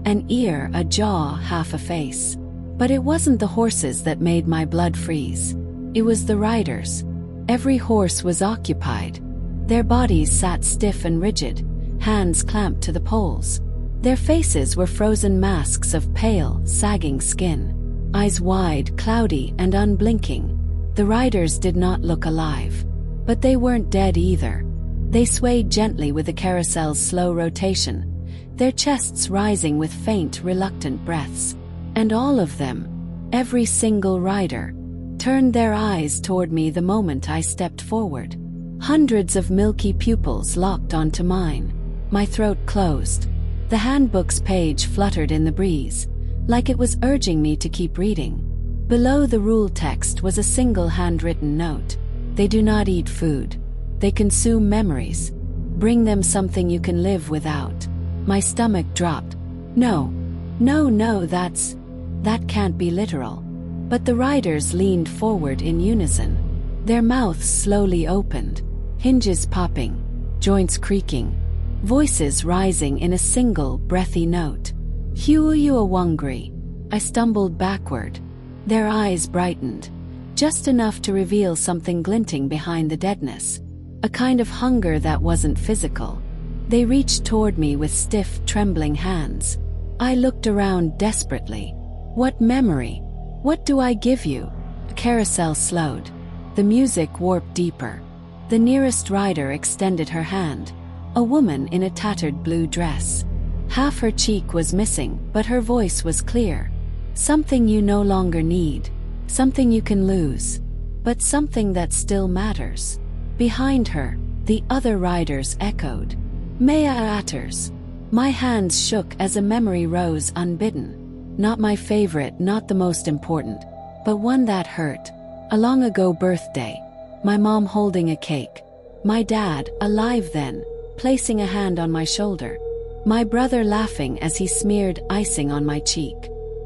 An ear, a jaw, half a face. But it wasn't the horses that made my blood freeze. It was the riders. Every horse was occupied. Their bodies sat stiff and rigid, hands clamped to the poles. Their faces were frozen masks of pale, sagging skin. Eyes wide, cloudy, and unblinking. The riders did not look alive. But they weren't dead either. They swayed gently with the carousel's slow rotation, their chests rising with faint, reluctant breaths. And all of them, every single rider, turned their eyes toward me the moment I stepped forward. Hundreds of milky pupils locked onto mine. My throat closed. The handbook's page fluttered in the breeze, like it was urging me to keep reading. Below the rule text was a single handwritten note. They do not eat food. They consume memories. Bring them something you can live without. My stomach dropped. No, that can't be literal. But the riders leaned forward in unison. Their mouths slowly opened, hinges popping, joints creaking, voices rising in a single, breathy note. Huuyua Wangri. I stumbled backward. Their eyes brightened, just enough to reveal something glinting behind the deadness. A kind of hunger that wasn't physical. They reached toward me with stiff, trembling hands. I looked around desperately. What memory? What do I give you? The carousel slowed. The music warped deeper. The nearest rider extended her hand. A woman in a tattered blue dress. Half her cheek was missing, but her voice was clear. Something you no longer need. Something you can lose. But something that still matters. Behind her, the other riders echoed. Mea Atters. My hands shook as a memory rose unbidden. Not my favorite, not the most important, but one that hurt. A long ago birthday. My mom holding a cake. My dad, alive then, placing a hand on my shoulder. My brother laughing as he smeared icing on my cheek.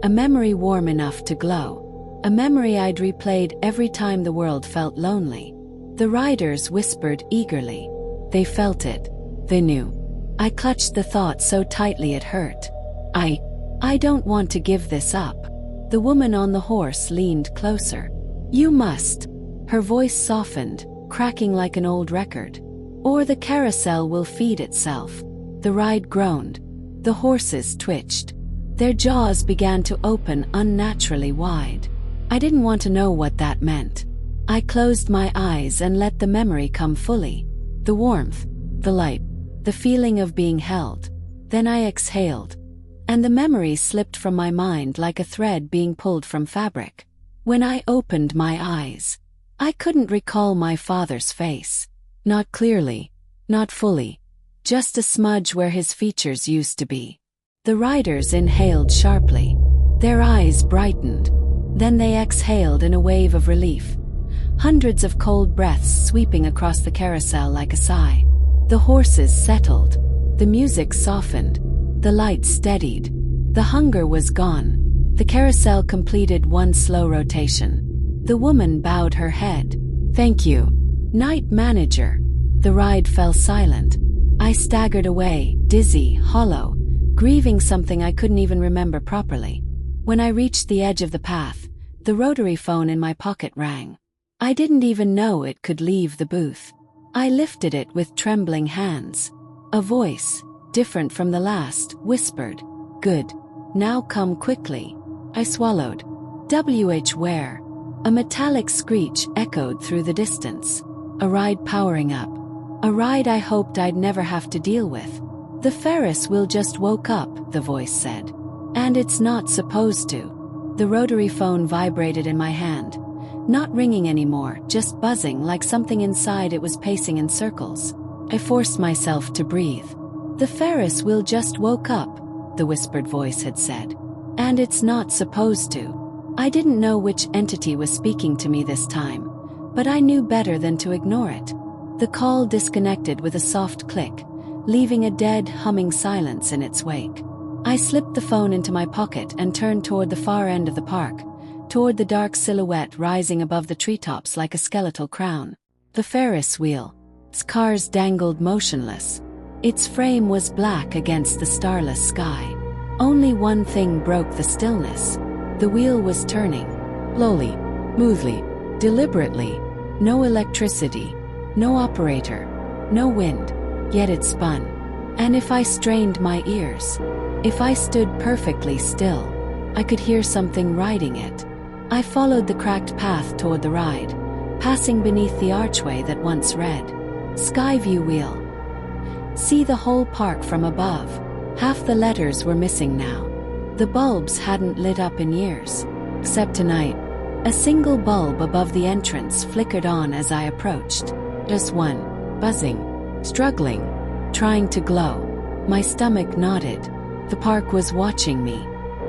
A memory warm enough to glow. A memory I'd replayed every time the world felt lonely. The riders whispered eagerly. They felt it. They knew. I clutched the thought so tightly it hurt. I don't want to give this up. The woman on the horse leaned closer. You must. Her voice softened, cracking like an old record. Or the carousel will feed itself. The ride groaned. The horses twitched. Their jaws began to open unnaturally wide. I didn't want to know what that meant. I closed my eyes and let the memory come fully. The warmth, the light, the feeling of being held. Then I exhaled. And the memory slipped from my mind like a thread being pulled from fabric. When I opened my eyes, I couldn't recall my father's face. Not clearly, not fully, just a smudge where his features used to be. The riders inhaled sharply. Their eyes brightened. Then they exhaled in a wave of relief. Hundreds of cold breaths sweeping across the carousel like a sigh. The horses settled. The music softened. The light steadied. The hunger was gone. The carousel completed one slow rotation. The woman bowed her head. Thank you, night manager. The ride fell silent. I staggered away, dizzy, hollow, grieving something I couldn't even remember properly. When I reached the edge of the path, the rotary phone in my pocket rang. I didn't even know it could leave the booth. I lifted it with trembling hands. A voice, different from the last, whispered, "Good. Now come quickly." I swallowed. Where? A metallic screech echoed through the distance. A ride powering up. A ride I hoped I'd never have to deal with. The Ferris wheel just woke up, the voice said. And it's not supposed to. The rotary phone vibrated in my hand. Not ringing anymore, just buzzing like something inside it was pacing in circles. I forced myself to breathe. "The Ferris wheel just woke up," the whispered voice had said. "And it's not supposed to." I didn't know which entity was speaking to me this time, but I knew better than to ignore it. The call disconnected with a soft click, leaving a dead, humming silence in its wake. I slipped the phone into my pocket and turned toward the far end of the park, toward the dark silhouette rising above the treetops like a skeletal crown. The Ferris wheel. Its cars dangled motionless. Its frame was black against the starless sky. Only one thing broke the stillness. The wheel was turning. Slowly, smoothly, deliberately. No electricity, no operator, no wind. Yet it spun. And if I strained my ears, if I stood perfectly still, I could hear something riding it. I followed the cracked path toward the ride, passing beneath the archway that once read, "Skyview Wheel." See the whole park from above. Half the letters were missing now. The bulbs hadn't lit up in years. Except tonight. A single bulb above the entrance flickered on as I approached. Just one. Buzzing. Struggling. Trying to glow. My stomach nodded. The park was watching me.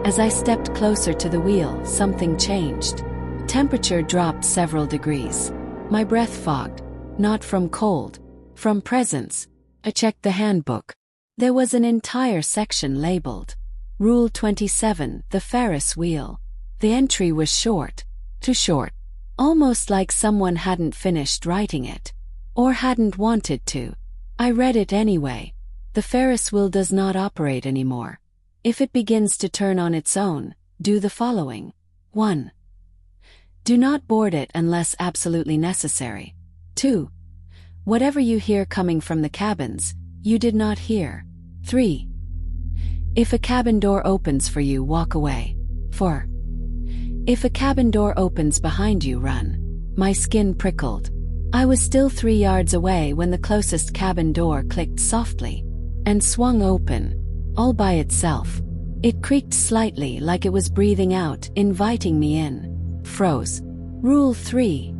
As I stepped closer to the wheel, something changed. Temperature dropped several degrees. My breath fogged. Not from cold. From presence. I checked the handbook. There was an entire section labeled Rule 27, the Ferris wheel. The entry was short. Too short. Almost like someone hadn't finished writing it. Or hadn't wanted to. I read it anyway. The Ferris wheel does not operate anymore. If it begins to turn on its own, do the following. 1. Do not board it unless absolutely necessary. 2. Whatever you hear coming from the cabins, you did not hear. 3. If a cabin door opens for you, walk away. 4. If a cabin door opens behind you, run. My skin prickled. I was still 3 yards away when the closest cabin door clicked softly and swung open, all by itself. It creaked slightly like it was breathing out, inviting me in. Froze. Rule 3,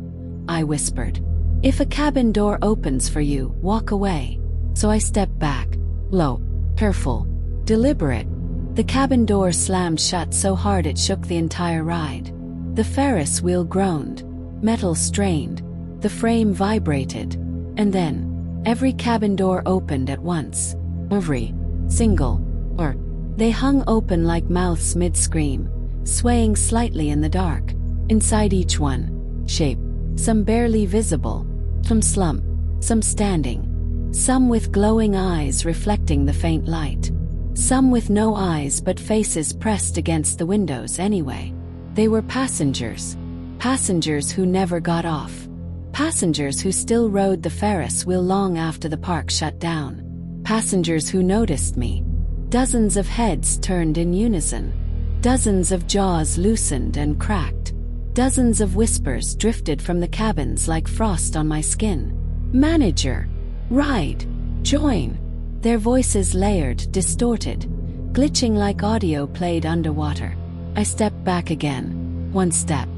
I whispered. If a cabin door opens for you, walk away. So I stepped back. Low, careful, deliberate. The cabin door slammed shut so hard it shook the entire ride. The Ferris wheel groaned. Metal strained. The frame vibrated. And then, every cabin door opened at once. Every single. Or they hung open like mouths mid-scream, swaying slightly in the dark. Inside each one, shape. Some barely visible. Some slump. Some standing. Some with glowing eyes reflecting the faint light. Some with no eyes but faces pressed against the windows anyway. They were passengers. Passengers who never got off. Passengers who still rode the Ferris wheel long after the park shut down. Passengers who noticed me. Dozens of heads turned in unison. Dozens of jaws loosened and cracked. Dozens of whispers drifted from the cabins like frost on my skin. Manager. Ride. Join. Their voices layered, distorted, glitching like audio played underwater. I stepped back again. 1 step.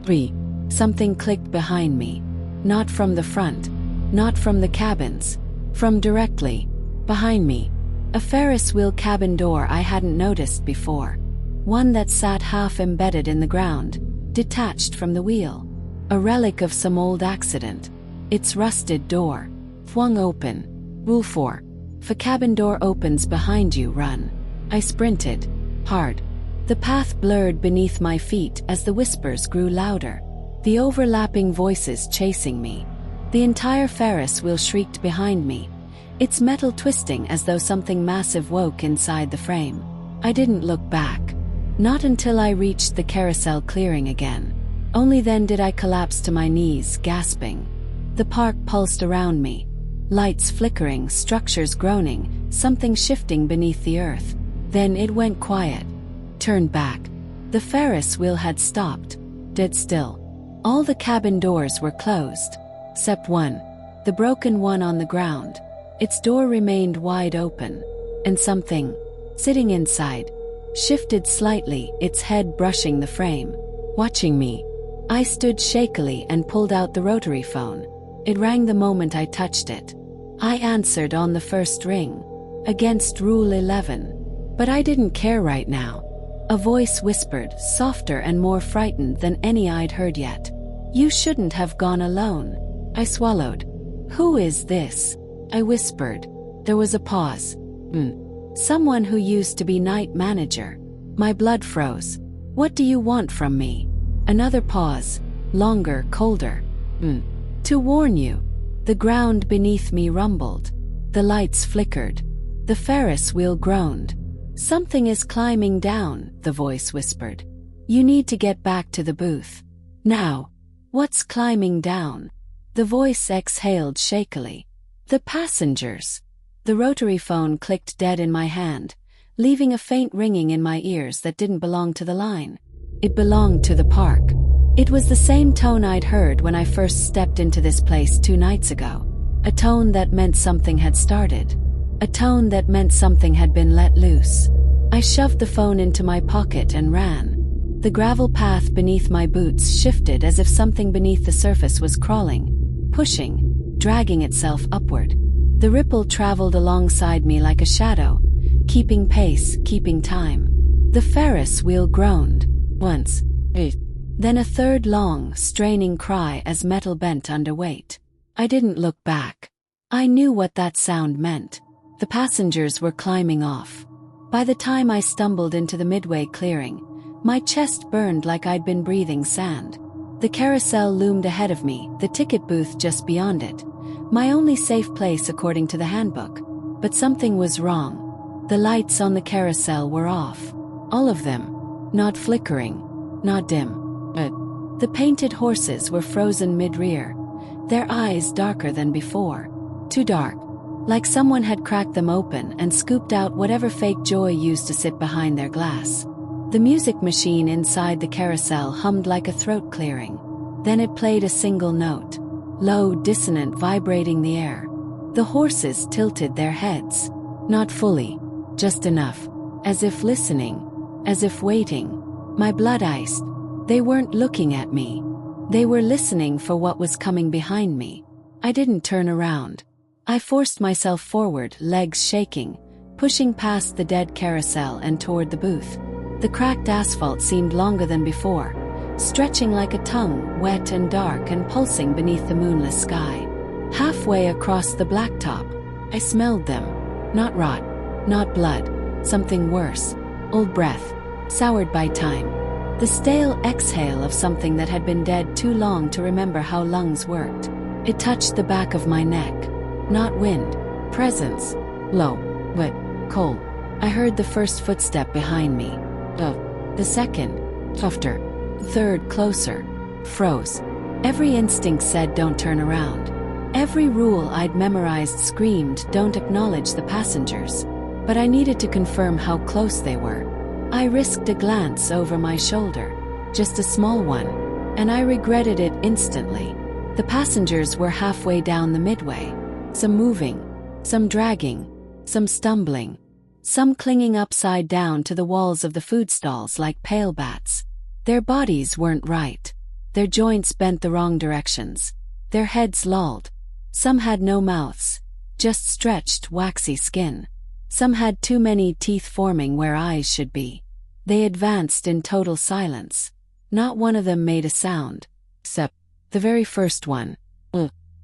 3. Something clicked behind me. Not from the front. Not from the cabins. From directly behind me. A Ferris wheel cabin door I hadn't noticed before. One that sat half embedded in the ground, detached from the wheel. A relic of some old accident. Its rusted door swung open. Rule 4. If a cabin door opens behind you, run. I sprinted. Hard. The path blurred beneath my feet as the whispers grew louder. The overlapping voices chasing me. The entire Ferris wheel shrieked behind me, its metal twisting as though something massive woke inside the frame. I didn't look back. Not until I reached the carousel clearing again. Only then did I collapse to my knees, gasping. The park pulsed around me. Lights flickering, structures groaning, something shifting beneath the earth. Then it went quiet. Turned back. The Ferris wheel had stopped. Dead still. All the cabin doors were closed. Except one. The broken one on the ground. Its door remained wide open. And something, sitting inside, shifted slightly, its head brushing the frame. Watching me. I stood shakily and pulled out the rotary phone. It rang the moment I touched it. I answered on the first ring. Against Rule 11. But I didn't care right now. A voice whispered, softer and more frightened than any I'd heard yet. "You shouldn't have gone alone." I swallowed. "Who is this?" I whispered. There was a pause. Someone who used to be night manager. My blood froze. "What do you want from me?" Another pause. Longer, colder. "To warn you." The ground beneath me rumbled. The lights flickered. The Ferris wheel groaned. "Something is climbing down," the voice whispered. "You need to get back to the booth. Now." "What's climbing down?" The voice exhaled shakily. "The passengers." The rotary phone clicked dead in my hand, leaving a faint ringing in my ears that didn't belong to the line. It belonged to the park. It was the same tone I'd heard when I first stepped into this place 2 nights ago. A tone that meant something had started. A tone that meant something had been let loose. I shoved the phone into my pocket and ran. The gravel path beneath my boots shifted as if something beneath the surface was crawling, pushing, dragging itself upward. The ripple traveled alongside me like a shadow, keeping pace, keeping time. The Ferris wheel groaned. Once. Then a third long, straining cry as metal bent under weight. I didn't look back. I knew what that sound meant. The passengers were climbing off. By the time I stumbled into the midway clearing, my chest burned like I'd been breathing sand. The carousel loomed ahead of me, the ticket booth just beyond it. My only safe place according to the handbook. But something was wrong. The lights on the carousel were off. All of them. Not flickering. Not dim. The painted horses were frozen mid-rear. Their eyes darker than before. Too dark. Like someone had cracked them open and scooped out whatever fake joy used to sit behind their glass. The music machine inside the carousel hummed like a throat clearing. Then it played a single note. Low, dissonant, vibrating the air. The horses tilted their heads. Not fully. Just enough. As if listening. As if waiting. My blood iced. They weren't looking at me. They were listening for what was coming behind me. I didn't turn around. I forced myself forward, legs shaking, pushing past the dead carousel and toward the booth. The cracked asphalt seemed longer than before, stretching like a tongue, wet and dark and pulsing beneath the moonless sky. Halfway across the blacktop, I smelled them. Not rot, not blood, something worse. Old breath, soured by time. The stale exhale of something that had been dead too long to remember how lungs worked. It touched the back of my neck. Not wind. Presence. Low. Wet. Cold. I heard the first footstep behind me. The second. Softer. Third, closer. Froze. Every instinct said don't turn around. Every rule I'd memorized screamed don't acknowledge the passengers. But I needed to confirm how close they were. I risked a glance over my shoulder. Just a small one. And I regretted it instantly. The passengers were halfway down the midway. Some moving. Some dragging. Some stumbling. Some clinging upside down to the walls of the food stalls like pale bats. Their bodies weren't right. Their joints bent the wrong directions. Their heads lolled. Some had no mouths. Just stretched, waxy skin. Some had too many teeth forming where eyes should be. They advanced in total silence. Not one of them made a sound. Except the very first one.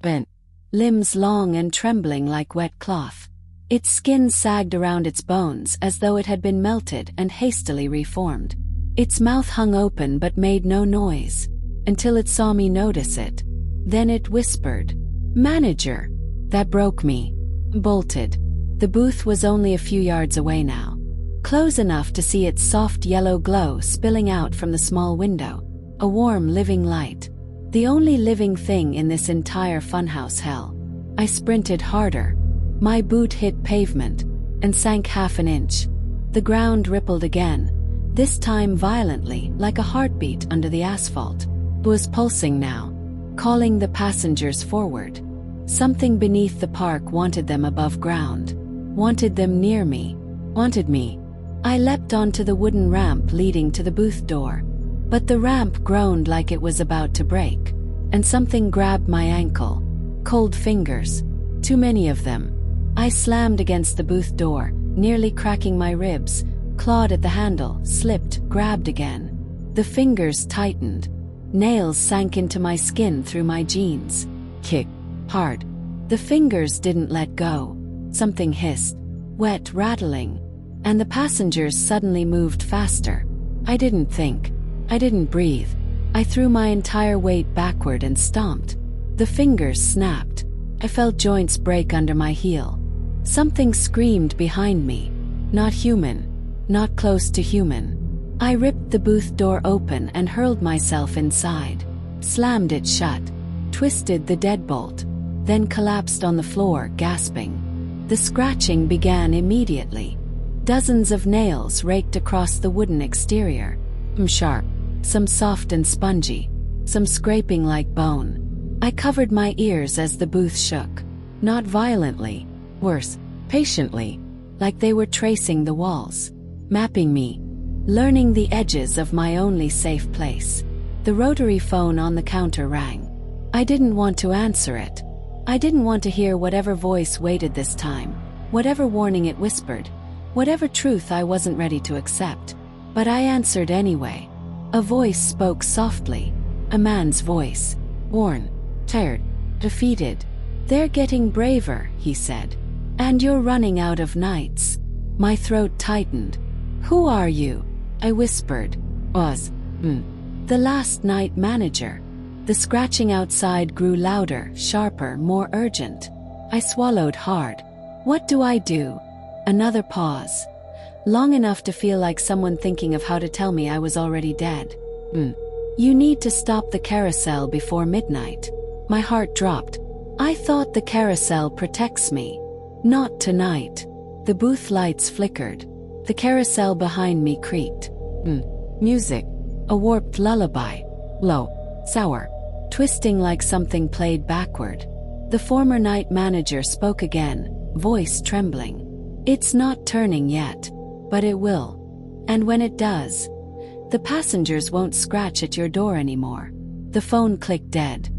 Bent. Limbs long and trembling like wet cloth. Its skin sagged around its bones as though it had been melted and hastily reformed. Its mouth hung open but made no noise. Until it saw me notice it. Then it whispered. "Manager." That broke me. Bolted. The booth was only a few yards away now. Close enough to see its soft yellow glow spilling out from the small window. A warm, living light. The only living thing in this entire funhouse hell. I sprinted harder. My boot hit pavement and sank half an inch. The ground rippled again, this time violently, like a heartbeat under the asphalt. It was pulsing now, calling the passengers forward. Something beneath the park wanted them above ground. Wanted them near me. Wanted me. I leapt onto the wooden ramp leading to the booth door. But the ramp groaned like it was about to break, and something grabbed my ankle. Cold fingers. Too many of them. I slammed against the booth door, nearly cracking my ribs, clawed at the handle, slipped, grabbed again. The fingers tightened. Nails sank into my skin through my jeans. Kick. Hard. The fingers didn't let go. Something hissed. Wet, rattling. And the passengers suddenly moved faster. I didn't think. I didn't breathe. I threw my entire weight backward and stomped. The fingers snapped. I felt joints break under my heel. Something screamed behind me. Not human. Not close to human. I ripped the booth door open and hurled myself inside. Slammed it shut. Twisted the deadbolt. Then collapsed on the floor, gasping. The scratching began immediately. Dozens of nails raked across the wooden exterior. Some sharp, some soft and spongy, some scraping like bone. I covered my ears as the booth shook. Not violently. Worse, patiently. Like they were tracing the walls. Mapping me. Learning the edges of my only safe place. The rotary phone on the counter rang. I didn't want to answer it. I didn't want to hear whatever voice waited this time, whatever warning it whispered, whatever truth I wasn't ready to accept. But I answered anyway. A voice spoke softly. A man's voice. Worn. Tired. Defeated. "They're getting braver," he said. "And you're running out of nights." My throat tightened. "Who are you?" I whispered. "Was. The last night manager." The scratching outside grew louder, sharper, more urgent. I swallowed hard. What do I do? Another pause. Long enough to feel like someone thinking of how to tell me I was already dead. "You need to stop the carousel before midnight." My heart dropped. I thought the carousel protects me. Not tonight. The booth lights flickered. The carousel behind me creaked. Music. A warped lullaby. Low. Sour. Twisting like something played backward. The former night manager spoke again, voice trembling. "It's not turning yet. But it will. And when it does, the passengers won't scratch at your door anymore." The phone clicked dead.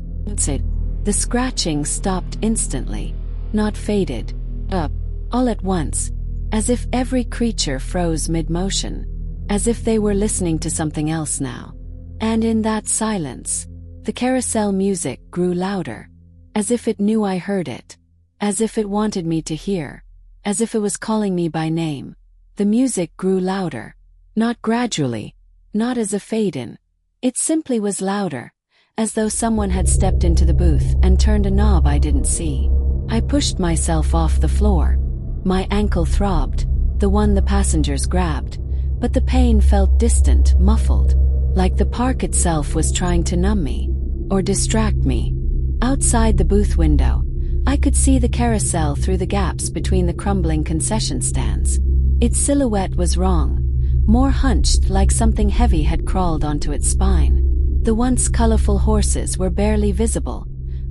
The scratching stopped instantly. Not faded. Up. All at once. As if every creature froze mid-motion. As if they were listening to something else now. And in that silence, the carousel music grew louder. As if it knew I heard it. As if it wanted me to hear. As if it was calling me by name. The music grew louder. Not gradually. Not as a fade-in. It simply was louder. As though someone had stepped into the booth and turned a knob I didn't see. I pushed myself off the floor. My ankle throbbed, the one the passengers grabbed, but the pain felt distant, muffled, like the park itself was trying to numb me, or distract me. Outside the booth window, I could see the carousel through the gaps between the crumbling concession stands. Its silhouette was wrong, more hunched like something heavy had crawled onto its spine. The once colorful horses were barely visible,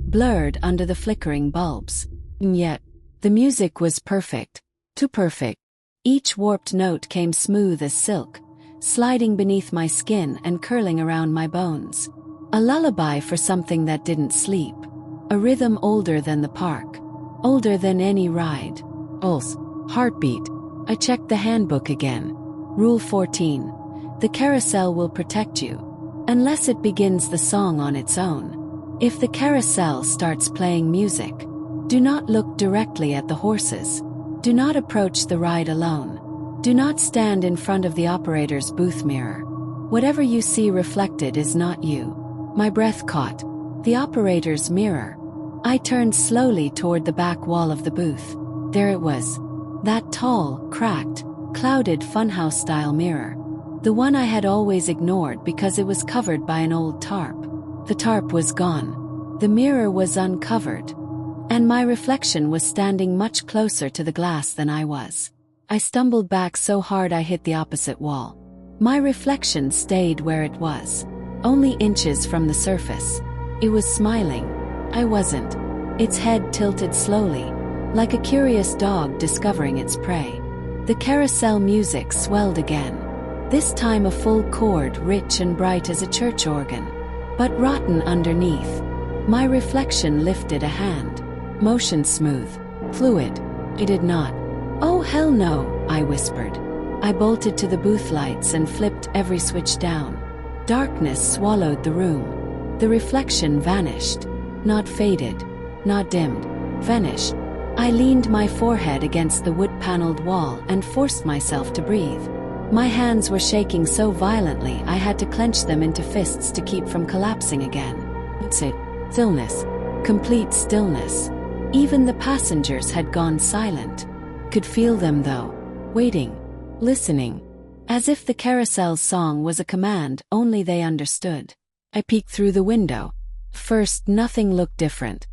blurred under the flickering bulbs. And yet, the music was perfect, too perfect. Each warped note came smooth as silk, sliding beneath my skin and curling around my bones. A lullaby for something that didn't sleep. A rhythm older than the park, older than any ride. Pulse, heartbeat. I checked the handbook again. Rule 14. The carousel will protect you, unless it begins the song on its own. If the carousel starts playing music, do not look directly at the horses. Do not approach the ride alone. Do not stand in front of the operator's booth mirror. Whatever you see reflected is not you. My breath caught. The operator's mirror. I turned slowly toward the back wall of the booth. There it was. That tall, cracked, clouded funhouse-style mirror. The one I had always ignored because it was covered by an old tarp. The tarp was gone. The mirror was uncovered. And my reflection was standing much closer to the glass than I was. I stumbled back so hard I hit the opposite wall. My reflection stayed where it was, only inches from the surface. It was smiling. I wasn't. Its head tilted slowly, like a curious dog discovering its prey. The carousel music swelled again. This time a full chord, rich and bright as a church organ, but rotten underneath. My reflection lifted a hand. Motion smooth, fluid. It did not. "Oh hell no," I whispered. I bolted to the booth lights and flipped every switch down. Darkness swallowed the room. The reflection vanished. Not faded, not dimmed. Vanished. I leaned my forehead against the wood-paneled wall and forced myself to breathe. My hands were shaking so violently I had to clench them into fists to keep from collapsing again. That's it. Stillness. Complete stillness. Even the passengers had gone silent. Could feel them though. Waiting. Listening. As if the carousel's song was a command only they understood. I peeked through the window. First, nothing looked different.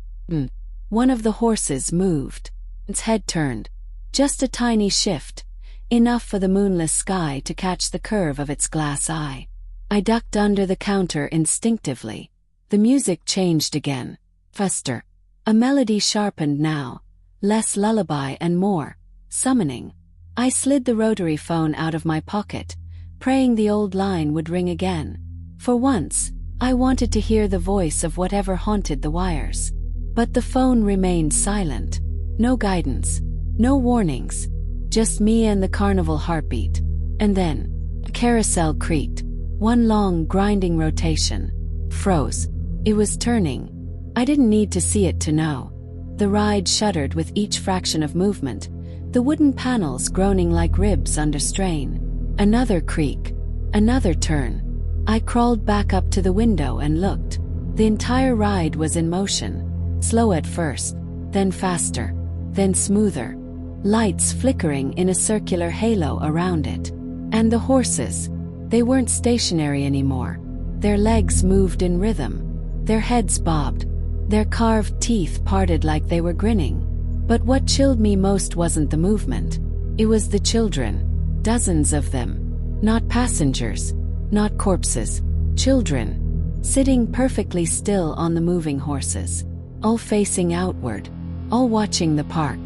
One of the horses moved. Its head turned. Just a tiny shift. Enough for the moonless sky to catch the curve of its glass eye. I ducked under the counter instinctively. The music changed again. Faster. A melody sharpened now. Less lullaby and more summoning. I slid the rotary phone out of my pocket, praying the old line would ring again. For once, I wanted to hear the voice of whatever haunted the wires. But the phone remained silent. No guidance. No warnings. Just me and the carnival heartbeat. And then, the carousel creaked. One long, grinding rotation. Froze. It was turning. I didn't need to see it to know. The ride shuddered with each fraction of movement, the wooden panels groaning like ribs under strain. Another creak. Another turn. I crawled back up to the window and looked. The entire ride was in motion. Slow at first, then faster, then smoother. Lights flickering in a circular halo around it. And the horses. They weren't stationary anymore. Their legs moved in rhythm. Their heads bobbed. Their carved teeth parted like they were grinning. But what chilled me most wasn't the movement. It was the children. Dozens of them. Not passengers. Not corpses. Children. Sitting perfectly still on the moving horses. All facing outward. All watching the park.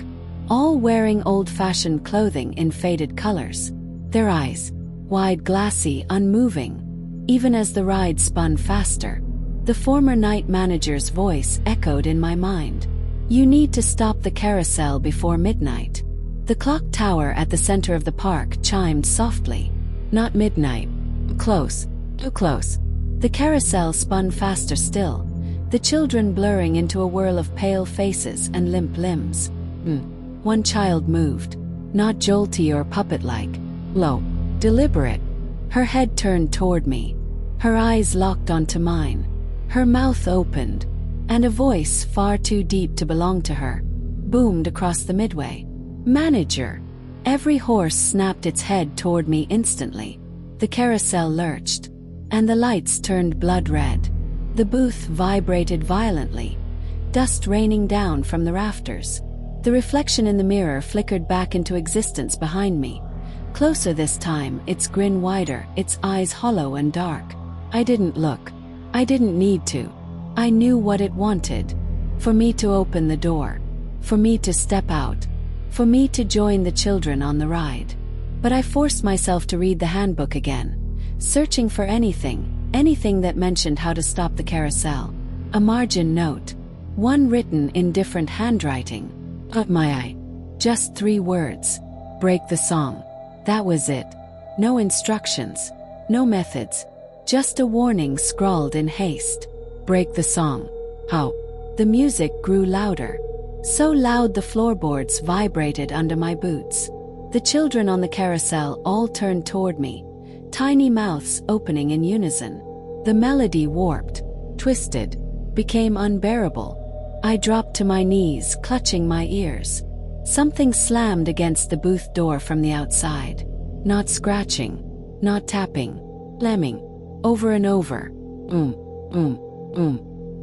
All wearing old-fashioned clothing in faded colors. Their eyes. Wide, glassy, unmoving. Even as the ride spun faster. The former night manager's voice echoed in my mind. "You need to stop the carousel before midnight." The clock tower at the center of the park chimed softly. Not midnight. Close. Too close. The carousel spun faster still. The children blurring into a whirl of pale faces and limp limbs. One child moved. Not jolty or puppet-like. Low. Deliberate. Her head turned toward me. Her eyes locked onto mine. Her mouth opened, and a voice far too deep to belong to her boomed across the midway. "Manager!" Every horse snapped its head toward me instantly. The carousel lurched, and the lights turned blood red. The booth vibrated violently, dust raining down from the rafters. The reflection in the mirror flickered back into existence behind me. Closer this time, its grin wider, its eyes hollow and dark. I didn't look. I didn't need to. I knew what it wanted. For me to open the door. For me to step out. For me to join the children on the ride. But I forced myself to read the handbook again, searching for anything that mentioned how to stop the carousel. A margin note. One written in different handwriting. Caught my eye. Just 3 words. Break the song. That was it. No instructions. No methods. Just a warning scrawled in haste. Break the song. How? The music grew louder. So loud the floorboards vibrated under my boots. The children on the carousel all turned toward me, tiny mouths opening in unison. The melody warped, twisted, became unbearable. I dropped to my knees, clutching my ears. Something slammed against the booth door from the outside. Not scratching, not tapping, slamming. Over and over.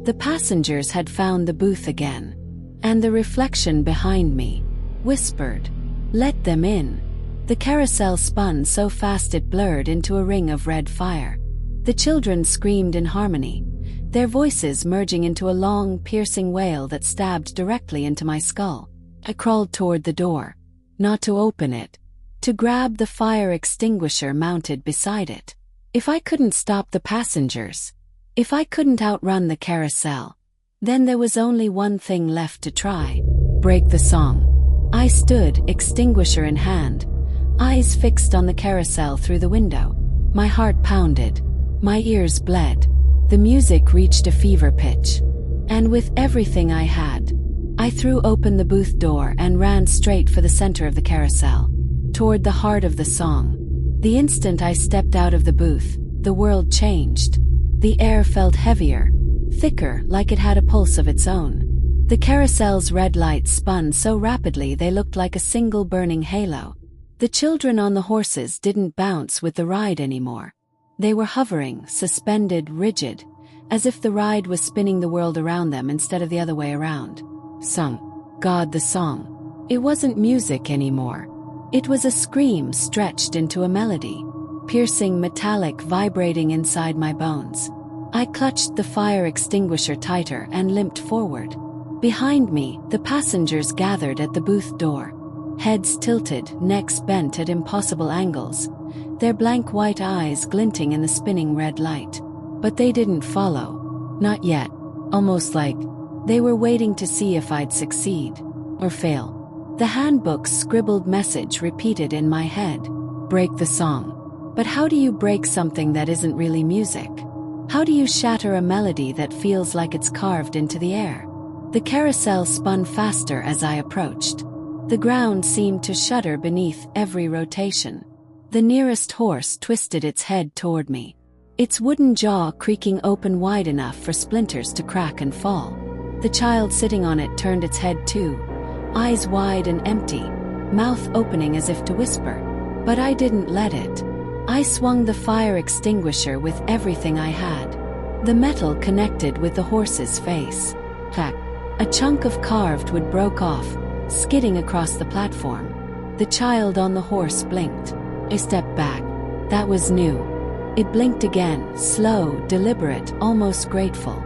The passengers had found the booth again. And the reflection behind me whispered, "Let them in." The carousel spun so fast it blurred into a ring of red fire. The children screamed in harmony, their voices merging into a long, piercing wail that stabbed directly into my skull. I crawled toward the door. Not to open it, to grab the fire extinguisher mounted beside it. If I couldn't stop the passengers, if I couldn't outrun the carousel, then there was only one thing left to try: break the song. I stood, extinguisher in hand, eyes fixed on the carousel through the window. My heart pounded, my ears bled. The music reached a fever pitch, and with everything I had, I threw open the booth door and ran straight for the center of the carousel, toward the heart of the song. The instant I stepped out of the booth, the world changed. The air felt heavier, thicker, like it had a pulse of its own. The carousel's red lights spun so rapidly they looked like a single burning halo. The children on the horses didn't bounce with the ride anymore. They were hovering, suspended, rigid, as if the ride was spinning the world around them instead of the other way around. Sung. God, the song. It wasn't music anymore. It was a scream stretched into a melody, piercing, metallic, vibrating inside my bones. I clutched the fire extinguisher tighter and limped forward. Behind me, the passengers gathered at the booth door, heads tilted, necks bent at impossible angles, their blank white eyes glinting in the spinning red light. But they didn't follow. Not yet. Almost like they were waiting to see if I'd succeed or fail. The handbook's scribbled message repeated in my head: break the song. But how do you break something that isn't really music? How do you shatter a melody that feels like it's carved into the air? The carousel spun faster as I approached. The ground seemed to shudder beneath every rotation. The nearest horse twisted its head toward me, its wooden jaw creaking open wide enough for splinters to crack and fall. The child sitting on it turned its head too, eyes wide and empty, mouth opening as if to whisper. But I didn't let it. I swung the fire extinguisher with everything I had. The metal connected with the horse's face. Clack. A chunk of carved wood broke off, skidding across the platform. The child on the horse blinked. I stepped back. That was new. It blinked again, slow, deliberate, almost grateful.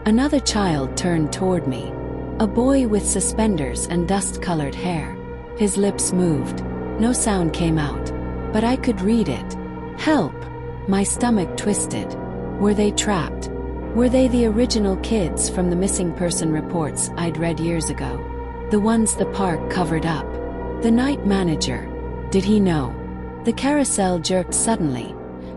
Another child turned toward me. A boy with suspenders and dust-colored hair. His lips moved. No sound came out, but I could read it. Help! My stomach twisted. Were they trapped? Were they the original kids from the missing person reports I'd read years ago? The ones the park covered up? The night manager. Did he know? The carousel jerked suddenly,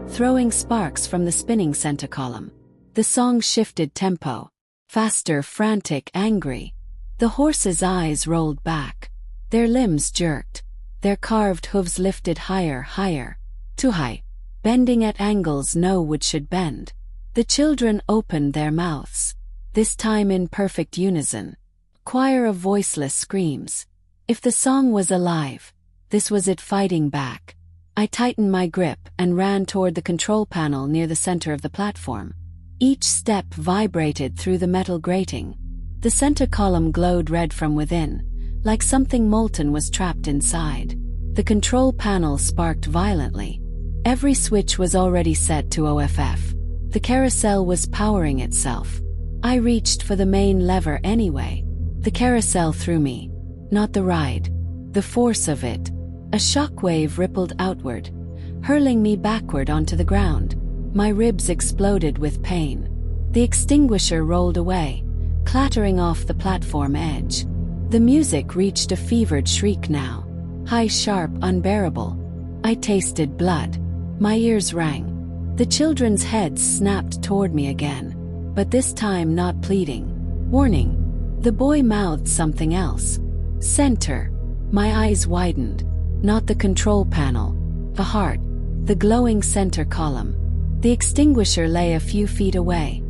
throwing sparks from the spinning center column. The song shifted tempo. Faster, frantic, angry. The horse's eyes rolled back. Their limbs jerked. Their carved hooves lifted higher, higher. Too high. Bending at angles no wood should bend. The children opened their mouths, this time in perfect unison. Choir of voiceless screams. If the song was alive, this was it fighting back. I tightened my grip and ran toward the control panel near the center of the platform. Each step vibrated through the metal grating. The center column glowed red from within, like something molten was trapped inside. The control panel sparked violently. Every switch was already set to OFF. The carousel was powering itself. I reached for the main lever anyway. The carousel threw me. Not the ride. The force of it. A shockwave rippled outward, hurling me backward onto the ground. My ribs exploded with pain. The extinguisher rolled away, clattering off the platform edge. The music reached a fevered shriek now. High, sharp, unbearable. I tasted blood. My ears rang. The children's heads snapped toward me again, but this time not pleading. Warning. The boy mouthed something else. Center. My eyes widened. Not the control panel. The heart. The glowing center column. The extinguisher lay a few feet away,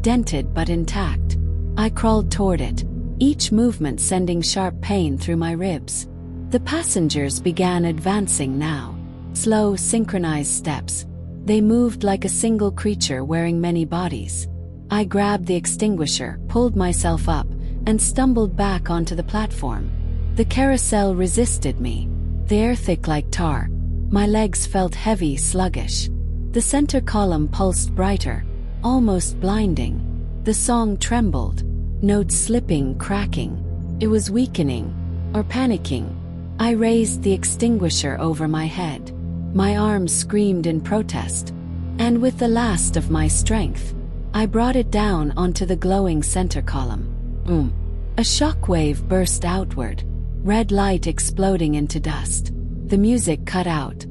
dented but intact. I crawled toward it, each movement sending sharp pain through my ribs. The passengers began advancing now. Slow, synchronized steps. They moved like a single creature wearing many bodies. I grabbed the extinguisher, pulled myself up, and stumbled back onto the platform. The carousel resisted me, the air thick like tar. My legs felt heavy, sluggish. The center column pulsed brighter, almost blinding. The song trembled, notes slipping, cracking. It was weakening, or panicking. I raised the extinguisher over my head. My arms screamed in protest. And with the last of my strength, I brought it down onto the glowing center column. Boom. A shockwave burst outward, red light exploding into dust. The music cut out.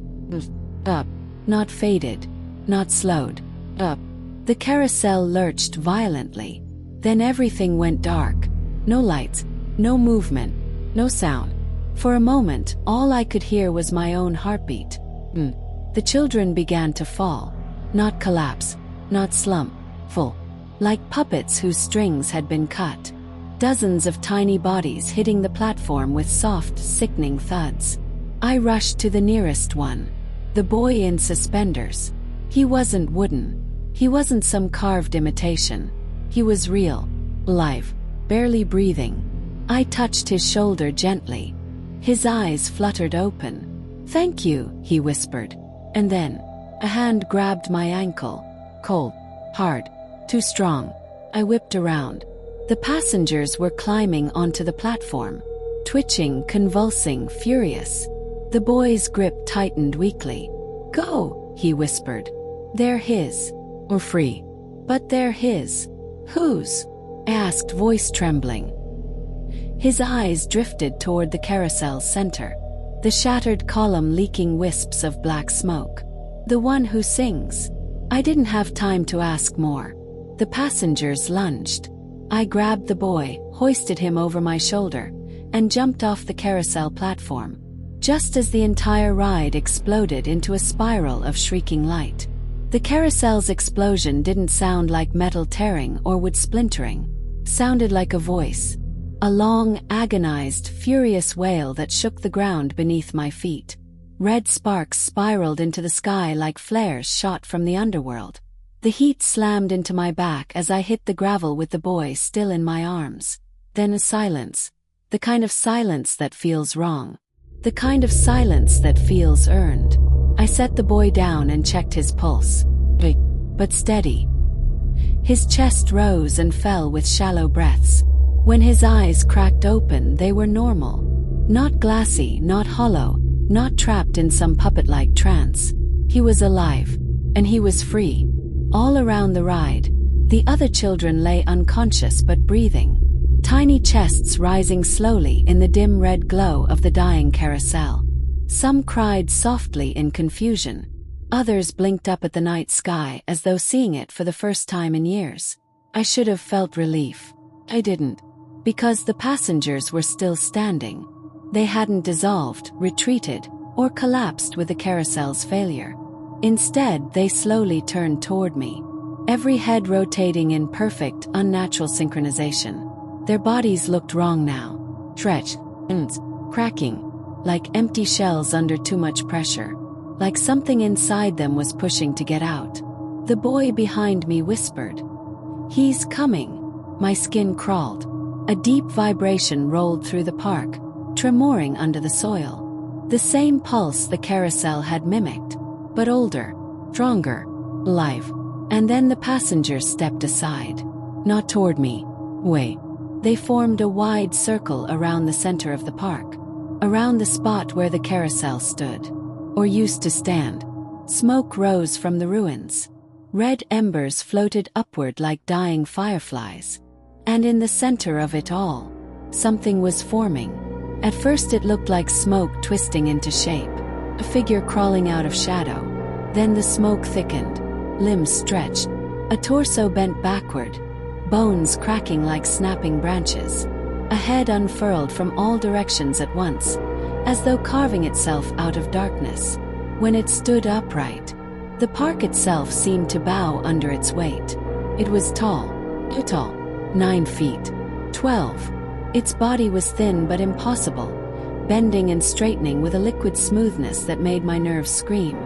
Up. Not faded. Not slowed. Up. The carousel lurched violently. Then everything went dark. No lights, no movement, no sound. For a moment, all I could hear was my own heartbeat. The children began to fall. Not collapse, not slump, full. Like puppets whose strings had been cut. Dozens of tiny bodies hitting the platform with soft, sickening thuds. I rushed to the nearest one. The boy in suspenders. He wasn't wooden. He wasn't some carved imitation. He was real, alive, barely breathing. I touched his shoulder gently. His eyes fluttered open. "Thank you," he whispered. And then, a hand grabbed my ankle. Cold, hard, too strong. I whipped around. The passengers were climbing onto the platform. Twitching, convulsing, furious. The boy's grip tightened weakly. "Go," he whispered. "They're his. We're free." "But they're his. Whose?" I asked, voice trembling. His eyes drifted toward the carousel's center. The shattered column leaking wisps of black smoke. "The one who sings." I didn't have time to ask more. The passengers lunged. I grabbed the boy, hoisted him over my shoulder, and jumped off the carousel platform. Just as the entire ride exploded into a spiral of shrieking light. The carousel's explosion didn't sound like metal tearing or wood splintering. Sounded like a voice. A long, agonized, furious wail that shook the ground beneath my feet. Red sparks spiraled into the sky like flares shot from the underworld. The heat slammed into my back as I hit the gravel with the boy still in my arms. Then a silence. The kind of silence that feels wrong. The kind of silence that feels earned. I set the boy down and checked his pulse. Big, but steady. His chest rose and fell with shallow breaths. When his eyes cracked open, they were normal. Not glassy, not hollow, not trapped in some puppet-like trance. He was alive. And he was free. All around the ride, the other children lay unconscious but breathing. Tiny chests rising slowly in the dim red glow of the dying carousel. Some cried softly in confusion. Others blinked up at the night sky as though seeing it for the first time in years. I should have felt relief. I didn't. Because the passengers were still standing. They hadn't dissolved, retreated, or collapsed with the carousel's failure. Instead, they slowly turned toward me. Every head rotating in perfect, unnatural synchronization. Their bodies looked wrong now. Stretched, cracking, like empty shells under too much pressure. Like something inside them was pushing to get out. The boy behind me whispered, "He's coming." My skin crawled. A deep vibration rolled through the park, tremoring under the soil. The same pulse the carousel had mimicked, but older, stronger, alive. And then the passengers stepped aside. Not toward me. Wait. They formed a wide circle around the center of the park. Around the spot where the carousel stood. Or used to stand. Smoke rose from the ruins. Red embers floated upward like dying fireflies. And in the center of it all, something was forming. At first it looked like smoke twisting into shape. A figure crawling out of shadow. Then the smoke thickened. Limbs stretched. A torso bent backward. Bones cracking like snapping branches. A head unfurled from all directions at once, as though carving itself out of darkness. When it stood upright, the park itself seemed to bow under its weight. It was tall. 9 feet. 12. Its body was thin but impossible, bending and straightening with a liquid smoothness that made my nerves scream.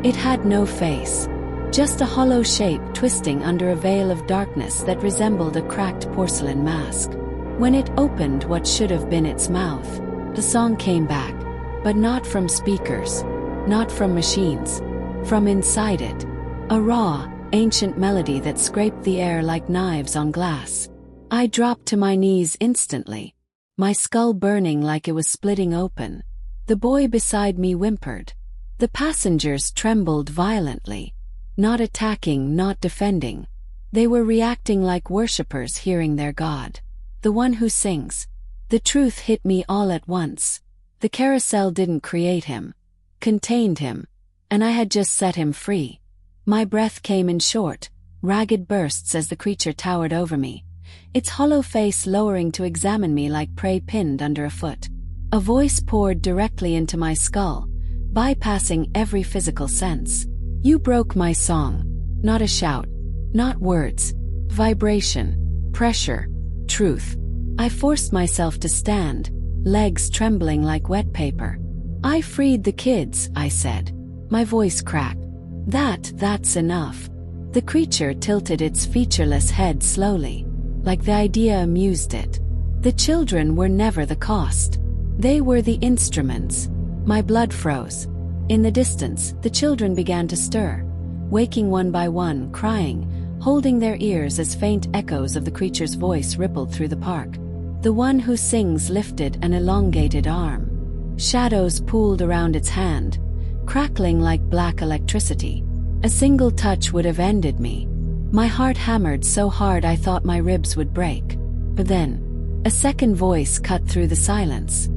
It had no face. Just a hollow shape twisting under a veil of darkness that resembled a cracked porcelain mask. When it opened what should have been its mouth, the song came back. But not from speakers. Not from machines. From inside it. A raw, ancient melody that scraped the air like knives on glass. I dropped to my knees instantly. My skull burning like it was splitting open. The boy beside me whimpered. The passengers trembled violently. Not attacking, not defending. They were reacting like worshippers hearing their God. The one who sings. The truth hit me all at once. The carousel didn't create him, contained him, and I had just set him free. My breath came in short, ragged bursts as the creature towered over me, its hollow face lowering to examine me like prey pinned under a foot. A voice poured directly into my skull, bypassing every physical sense. You broke my song. Not a shout, not words, vibration, pressure, truth. I forced myself to stand, legs trembling like wet paper. I freed the kids, I said. My voice cracked. That's enough. The creature tilted its featureless head slowly, like the idea amused it. The children were never the cost. They were the instruments. My blood froze. In the distance, the children began to stir, waking one by one, crying, holding their ears as faint echoes of the creature's voice rippled through the park. The one who sings lifted an elongated arm. Shadows pooled around its hand, crackling like black electricity. A single touch would have ended me. My heart hammered so hard I thought my ribs would break. But then, a second voice cut through the silence.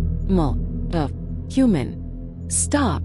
Human. Stop.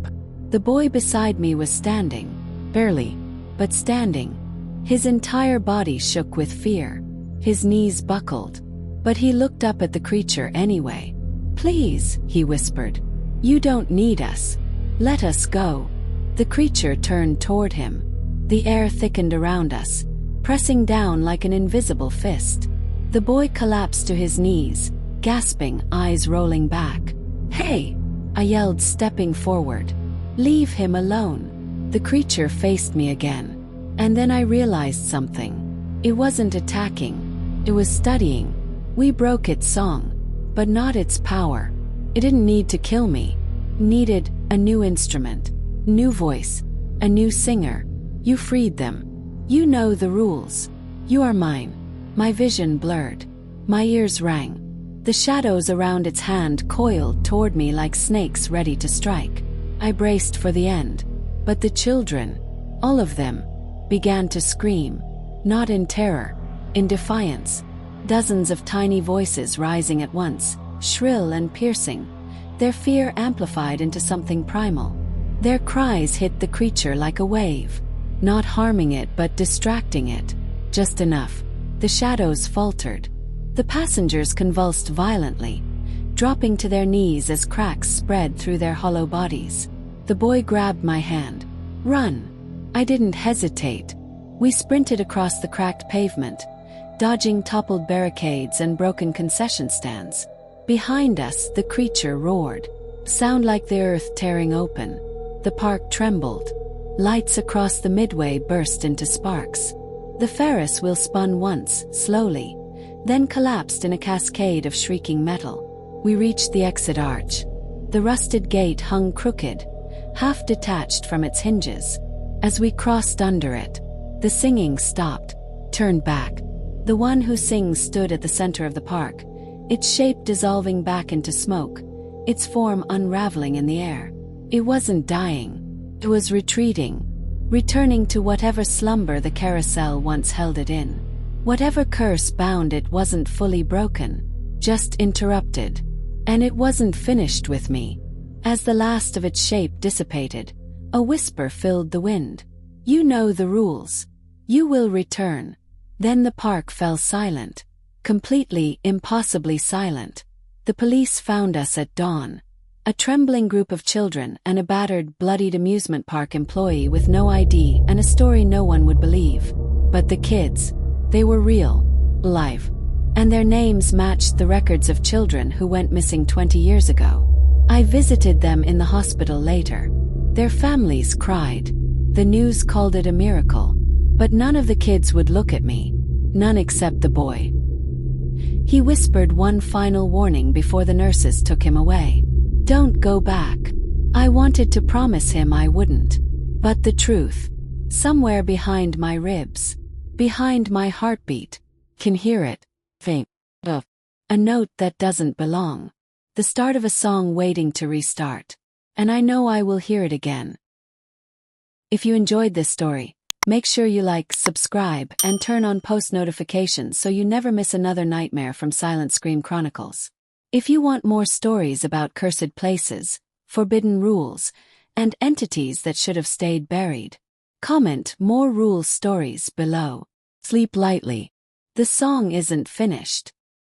The boy beside me was standing. Barely, but standing. His entire body shook with fear. His knees buckled. But he looked up at the creature anyway. Please, he whispered. You don't need us. Let us go. The creature turned toward him. The air thickened around us, pressing down like an invisible fist. The boy collapsed to his knees, gasping, eyes rolling back. Hey! I yelled, stepping forward. Leave him alone. The creature faced me again. And then I realized something. It wasn't attacking. It was studying. We broke its song, but not its power. It didn't need to kill me. It needed a new instrument, new voice, a new singer. You freed them. You know the rules. You are mine. My vision blurred. My ears rang. The shadows around its hand coiled toward me like snakes ready to strike. I braced for the end. But the children, all of them, began to scream. Not in terror, in defiance. Dozens of tiny voices rising at once, shrill and piercing. Their fear amplified into something primal. Their cries hit the creature like a wave. Not harming it but distracting it. Just enough. The shadows faltered. The passengers convulsed violently, dropping to their knees as cracks spread through their hollow bodies. The boy grabbed my hand. Run! I didn't hesitate. We sprinted across the cracked pavement, dodging toppled barricades and broken concession stands. Behind us, the creature roared. Sound like the earth tearing open. The park trembled. Lights across the midway burst into sparks. The Ferris wheel spun once, slowly, then collapsed in a cascade of shrieking metal. We reached the exit arch. The rusted gate hung crooked, half detached from its hinges. As we crossed under it, the singing stopped, turned back. The one who sings stood at the center of the park, its shape dissolving back into smoke, its form unraveling in the air. It wasn't dying. It was retreating, returning to whatever slumber the carousel once held it in. Whatever curse bound it wasn't fully broken, just interrupted. And it wasn't finished with me. As the last of its shape dissipated, a whisper filled the wind. You know the rules. You will return. Then the park fell silent. Completely, impossibly silent. The police found us at dawn. A trembling group of children and a battered, bloodied amusement park employee with no ID and a story no one would believe. But the kids, they were real, alive. And their names matched the records of children who went missing 20 years ago. I visited them in the hospital later. Their families cried. The news called it a miracle. But none of the kids would look at me. None except the boy. He whispered one final warning before the nurses took him away. Don't go back. I wanted to promise him I wouldn't. But the truth, somewhere behind my ribs, behind my heartbeat, can hear it, faint, a note that doesn't belong. the start of a song waiting to restart. And I know I will hear it again. If you enjoyed this story, make sure you like, subscribe, and turn on post notifications so you never miss another nightmare from Silent Scream Chronicles. If you want more stories about cursed places, forbidden rules, and entities that should have stayed buried, comment more rules stories below. Sleep lightly. The song isn't finished.